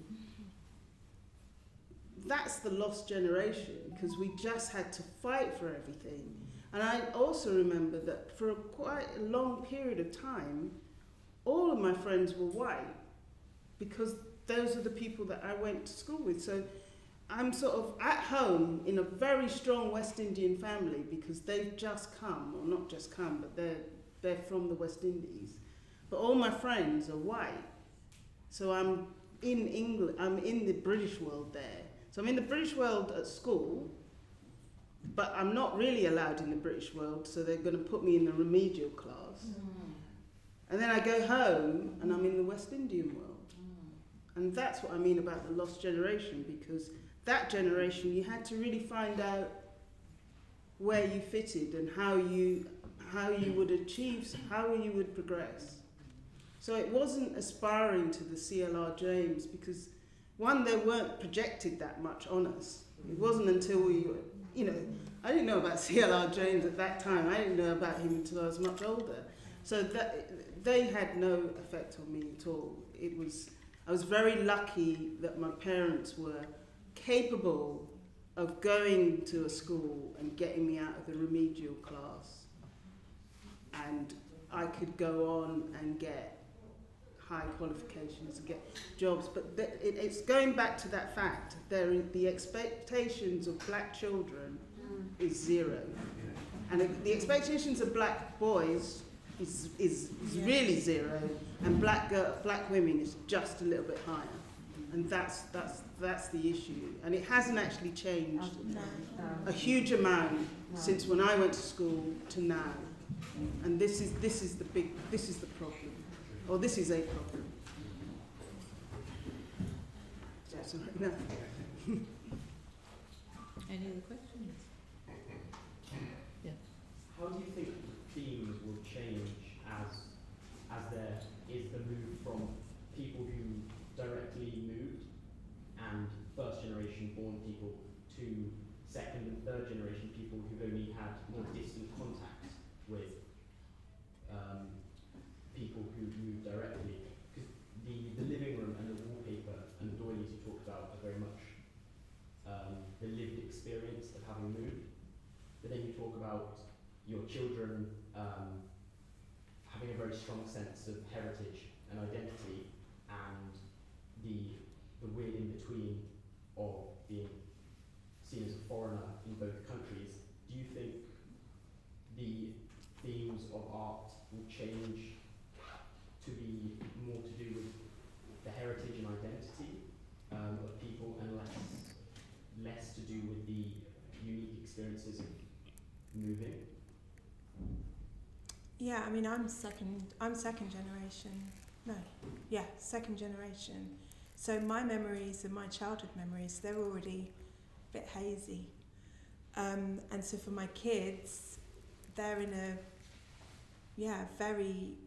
That's the lost generation, because we just had to fight for everything. And I also remember that for quite a long period of time, all of my friends were white, because those are the people that I went to school with. So I'm sort of at home in a very strong West Indian family because they've just come, or not just come, but they're from the West Indies. But all my friends are white. So I'm in England, I'm in the British world there. So I'm in the British world at school, but I'm not really allowed in the British world, so they're going to put me in the remedial class. And then I go home and I'm in the West Indian world. And that's what I mean about the lost generation, because that generation, you had to really find out where you fitted and how you would achieve, how you would progress. So it wasn't aspiring to the CLR James because, one, they weren't projected that much on us. It wasn't until we were, you know, I didn't know about CLR James at that time. I didn't know about him until I was much older. So that they had no effect on me at all. I was very lucky that my parents were capable of going to a school and getting me out of the remedial class, and I could go on and get high qualifications and get jobs. But it's going back to that fact. The expectations of black children is zero, and the expectations of black boys is really zero, and black women is just a little bit higher, and that's the issue, and it hasn't actually changed a huge amount since when I went to school to now, and this is the problem, or this is a problem. That's all right. No. Any other questions? Yeah. How do you think themes will change as there is the move from people who directly moved and first generation born people to second and third generation people who've only had more distant contact with people who moved directly? Because the living room and the wallpaper and the doilies you talked about are very much the lived experience of having moved. But then you talk about your children having a very strong sense of heritage and identity, and the weird in between of being seen as a foreigner in both countries. Do you think the themes of art will change to be more to do with the heritage and identity of people, and less to do with the unique experiences of moving? Yeah, I mean, I'm second generation. Second generation. So my memories and my childhood memories, they're already a bit hazy. And so for my kids, they're in a very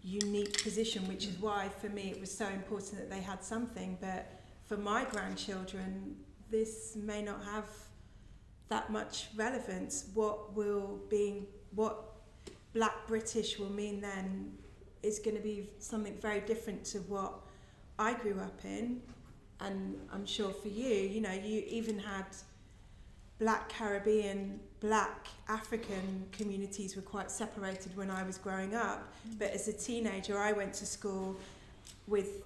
unique position, which is why for me it was so important that they had something. But for my grandchildren, this may not have that much relevance. What Black British will mean then is going to be something very different to what I grew up in, and I'm sure for you, you even had Black Caribbean, Black African communities were quite separated when I was growing up. But as a teenager, I went to school with,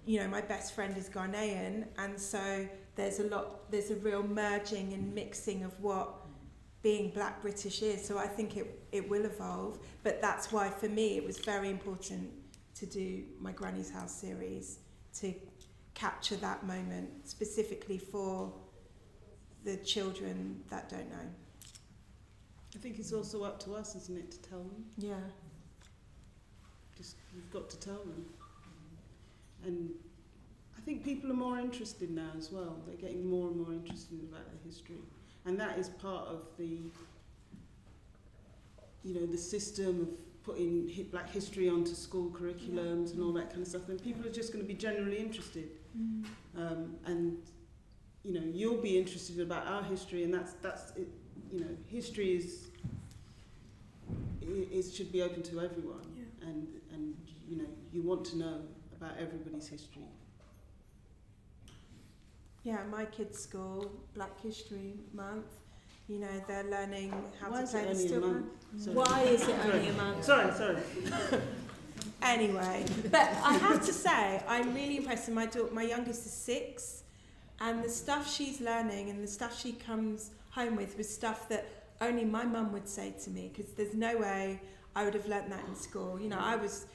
my best friend is Ghanaian, and so there's a real merging and mixing of what being Black British is. So I think it will evolve, but that's why for me it was very important to do my Granny's House series, to capture that moment specifically for the children that don't know. I think it's also up to us, isn't it, to tell them? Yeah. You've got to tell them. And I think people are more interested now as well. They're getting more and more interested about their history. And that is part of the system of putting Black history onto school curriculums and all that kind of stuff. And people are just going to be generally interested. And you'll be interested about our history, and that's it. History is it should be open to everyone, and you want to know about everybody's history. Yeah, my kids' school, Black History Month, they're learning how Why to is play it the only a steel month? drum. Sorry. Why is it only a month? Sorry. Anyway, but I have to say, I'm really impressed. My daughter, my youngest is 6, and the stuff she's learning and the stuff she comes home with was stuff that only my mum would say to me, because there's no way I would have learnt that in school. You know, I was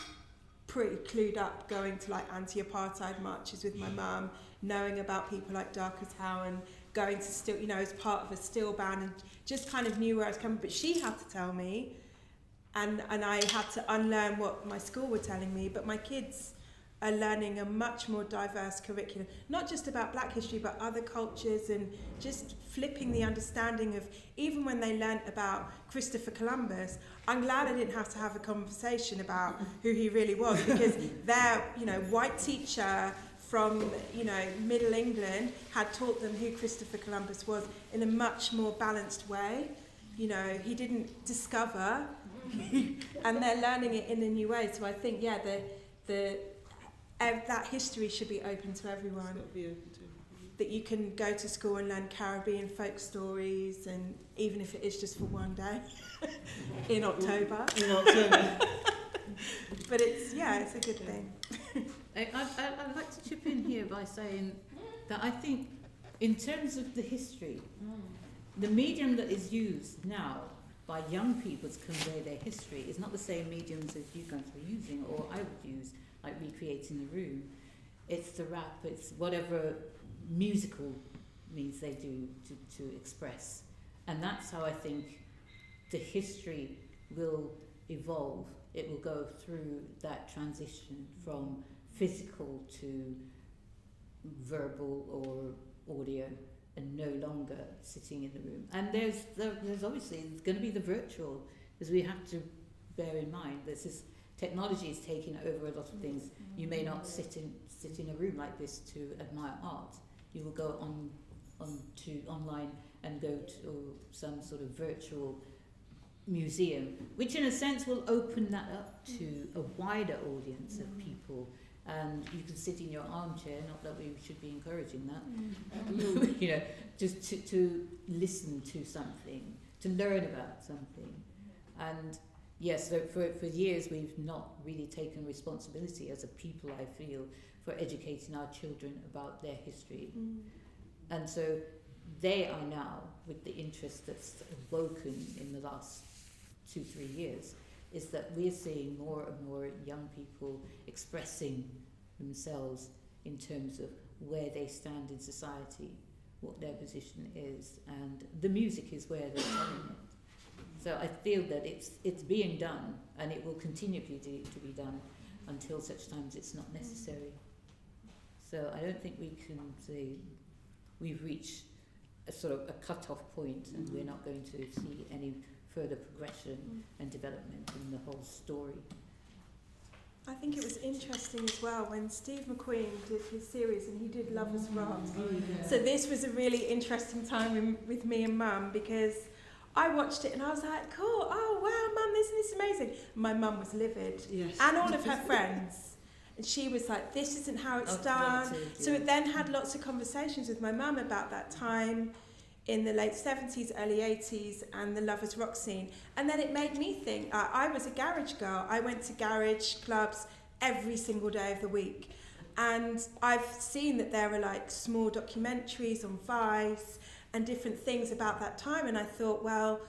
pretty clued up going to like anti-apartheid marches with my mum, knowing about people like Darker Town, and going to still, you know, as part of a still band, and just kind of knew where I was coming. But she had to tell me, and I had to unlearn what my school were telling me. But my kids are learning a much more diverse curriculum, not just about Black history, but other cultures, and just flipping the understanding of, even when they learnt about Christopher Columbus, I'm glad I didn't have to have a conversation about who he really was, because their, you know, white teacher from, you know, Middle England had taught them who Christopher Columbus was in a much more balanced way. You know, he didn't discover, and they're learning it in a new way. So I think, yeah, that history should be open to everyone. It's got to be open to. That you can go to school and learn Caribbean folk stories, and even if it is just for one day in October. But it's a good thing. I'd like to chip in here by saying that I think, in terms of the history, the medium that is used now by young people to convey their history is not the same mediums as you guys were using, or I would use, like recreating the room. It's the rap, it's whatever musical means they do to express. And that's how I think the history will evolve. It will go through that transition from physical to verbal or audio, and no longer sitting in the room. And there's obviously going to be the virtual, because we have to bear in mind this technology is taking over a lot of things. You may not sit in a room like this to admire art. You will go online and go to some sort of virtual museum, which in a sense will open that up to a wider audience of people. And you can sit in your armchair, not that we should be encouraging that, you know, just to listen to something, to learn about something. And yes, so for years we've not really taken responsibility as a people, I feel, for educating our children about their history. And so they are now, with the interest that's awoken in the last 2-3 years, is that we're seeing more and more young people expressing themselves in terms of where they stand in society, what their position is, and the music is where they're telling it. So I feel that it's being done, and it will continue to be done until such times it's not necessary. So I don't think we can say we've reached a sort of a cut-off point, and we're not going to see any further progression and development in the whole story. I think it was interesting as well when Steve McQueen did his series, and he did Lovers Rock. So this was a really interesting time with me and Mum, because I watched it and I was like, cool, oh wow, Mum, isn't this amazing? My mum was livid, and all of her friends. And she was like, this isn't how it's done. So it then had lots of conversations with my mum about that time in the late 70s, early 80s, and the Lovers Rock scene. And then it made me think, I was a garage girl. I went to garage clubs every single day of the week. And I've seen that there are like small documentaries on Vice and different things about that time. And I thought, well,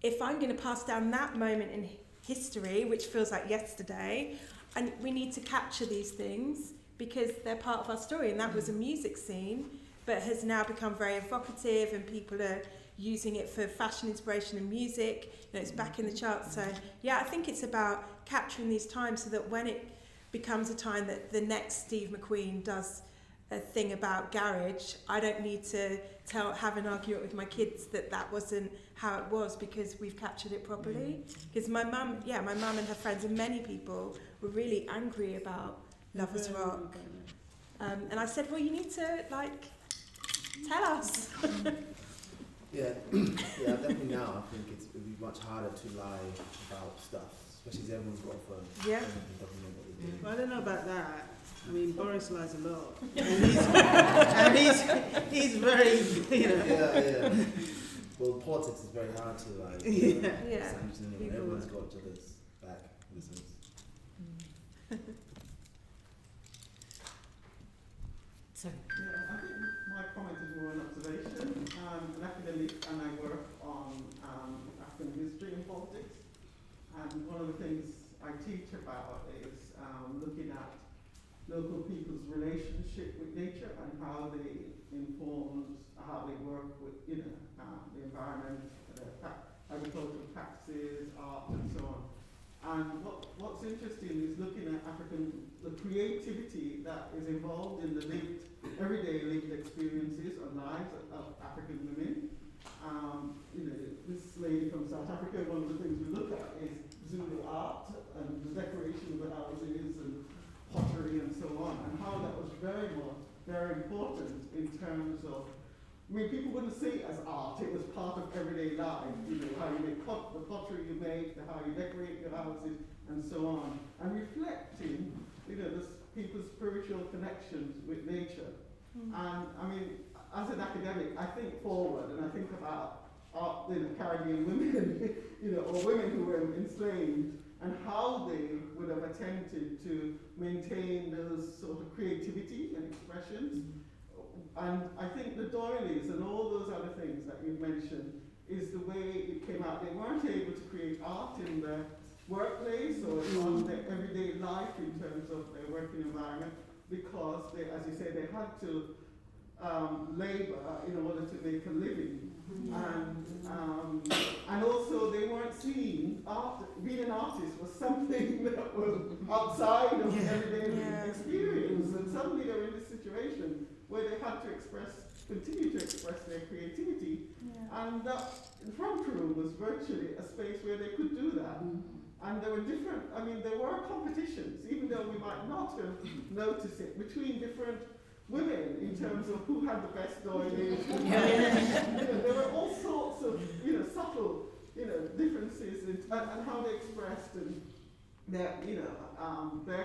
if I'm going to pass down that moment in history, which feels like yesterday, and we need to capture these things because they're part of our story. And that was a music scene, but has now become very evocative, and people are using it for fashion inspiration and music. You know, it's back in the charts. So yeah, I think it's about capturing these times so that when it becomes a time that the next Steve McQueen does a thing about garage, I don't need to have an argument with my kids that wasn't how it was, because we've captured it properly. Because my mum and her friends and many people were really angry about Lovers Rock. And I said, well, you need to tell us. Yeah, definitely now I think it would be much harder to lie about stuff, especially as everyone's got a phone. Yeah. Everyone can document what they do. Well, I don't know about that. I mean, Boris lies a lot, and he's very, you know. Yeah. Well, politics is very hard to Yeah. sanction anyway. Everyone's got each other's back in a sense. Sorry. Yeah, I think my comment is more an observation. I'm an academic and I work on African history and politics. And one of the things I teach about is looking at local people's relationship with nature and how they inform how they work with, the environment, agricultural practices, art, and so on. And what's interesting is looking at the creativity that is involved in the everyday lived experiences and lives of African women. This lady from South Africa, one of the things we look at is Zulu art and the decoration of the houses and pottery and so on, and how that was very important in terms of, people wouldn't see it as art, it was part of everyday life, how you make the pottery you make, how you decorate your houses, and so on. And reflecting, people's spiritual connections with nature. And as an academic, I think forward and I think about Caribbean women, or women who were enslaved, and how they would have attempted to maintain those sort of creativity and expressions. And I think the doilies and all those other things that you've mentioned is the way it came out. They weren't able to create art in their workplace or on their everyday life in terms of their working environment, because they, as you say, they had to labor in order to make a living. And also they weren't seen, being an artist was something that was outside of everyday experience, and suddenly they're in this situation where they had to continue to express their creativity, and that front room was virtually a space where they could do that. And there were there were competitions, even though we might not have noticed it, between different women in terms of who had the best doilies. There were all sorts of subtle differences in and how they expressed and their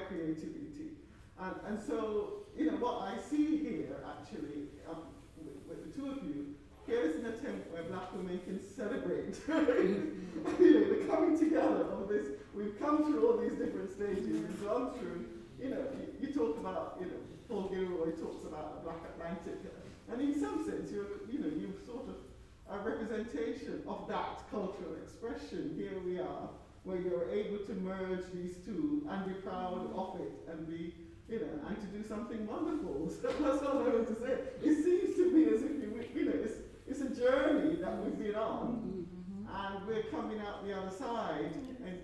creativity. And so what I see here actually with the two of you, here's an attempt where black women can celebrate the coming together of this. We've come through all these different stages. We've gone through, you talk about, Paul Gilroy talks about the Black Atlantic, and in some sense, you're sort of a representation of that cultural expression. Here we are, where you're able to merge these two and be proud of it and be, and to do something wonderful. So that's all I want to say. It seems to me as if it's a journey that we've been on, and we're coming out the other side and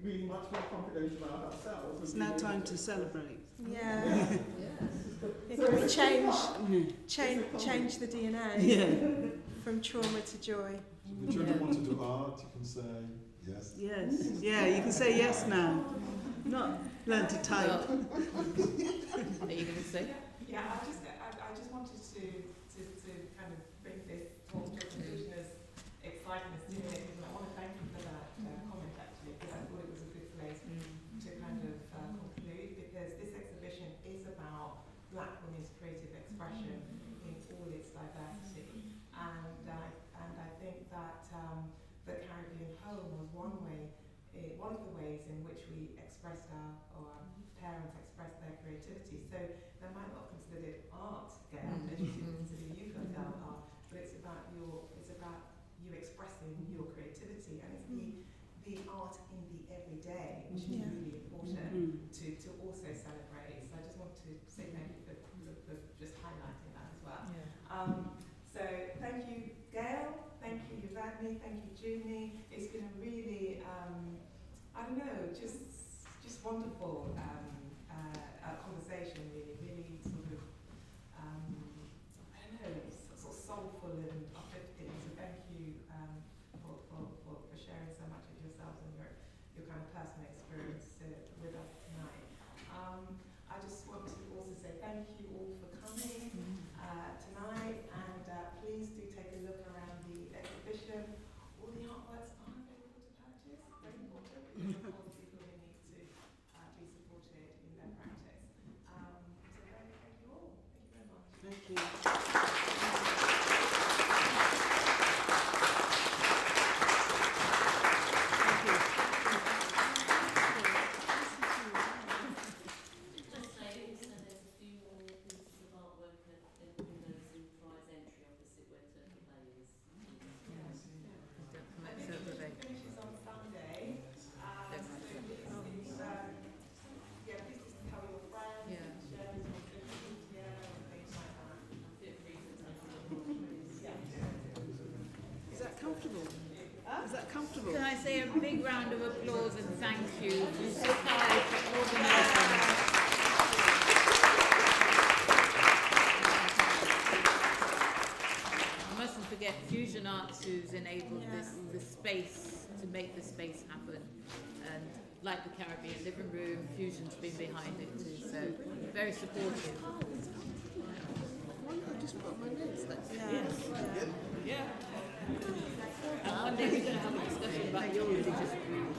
being much more confident about ourselves. It's now time to celebrate. Yeah. Can we change the DNA from trauma to joy? If the children want to do art, you can say yes. Yes. Yeah, you can say yes now. Not learn to type. Are you going to say? Yeah, I just wanted to kind of bring this talk to a conclusion as exciting as doing it, because I want to thank you for that comment actually, because I thought it was a good place to kind of conclude, because this exhibition is about black women's creative expression in all its diversity, and I think that the Caribbean home was one of the ways in which we expressed our parents expressed their creativity. So they might not consider it art, Gail, as you consider you art, but it's about you expressing your creativity, and it's the art in the everyday, which is really important to also celebrate. So I just want to say thank you for just highlighting that as well. So thank you, Gail. Thank you, Yvonne. Thank you, Junie. It's been a really, just wonderful conversation. Really sort of, sort of soulful and uplifting. So thank you for sharing so much of yourselves and your kind of personal experience with us tonight. I just want to also say thank you all for coming tonight, and please do take a look around the exhibition. All the artworks are available to purchase. Very important, because of course people who need to be supported comfortable? Is that comfortable? Can I say a big round of applause and thank you to Sakai for organising. I mustn't forget Fusion Arts, who's enabled the space, to make the space happen. And like the Caribbean living room, Fusion's been behind it too, so very supportive. I just put my notes there. Yeah. And one day we're going to have a discussion about your religious group.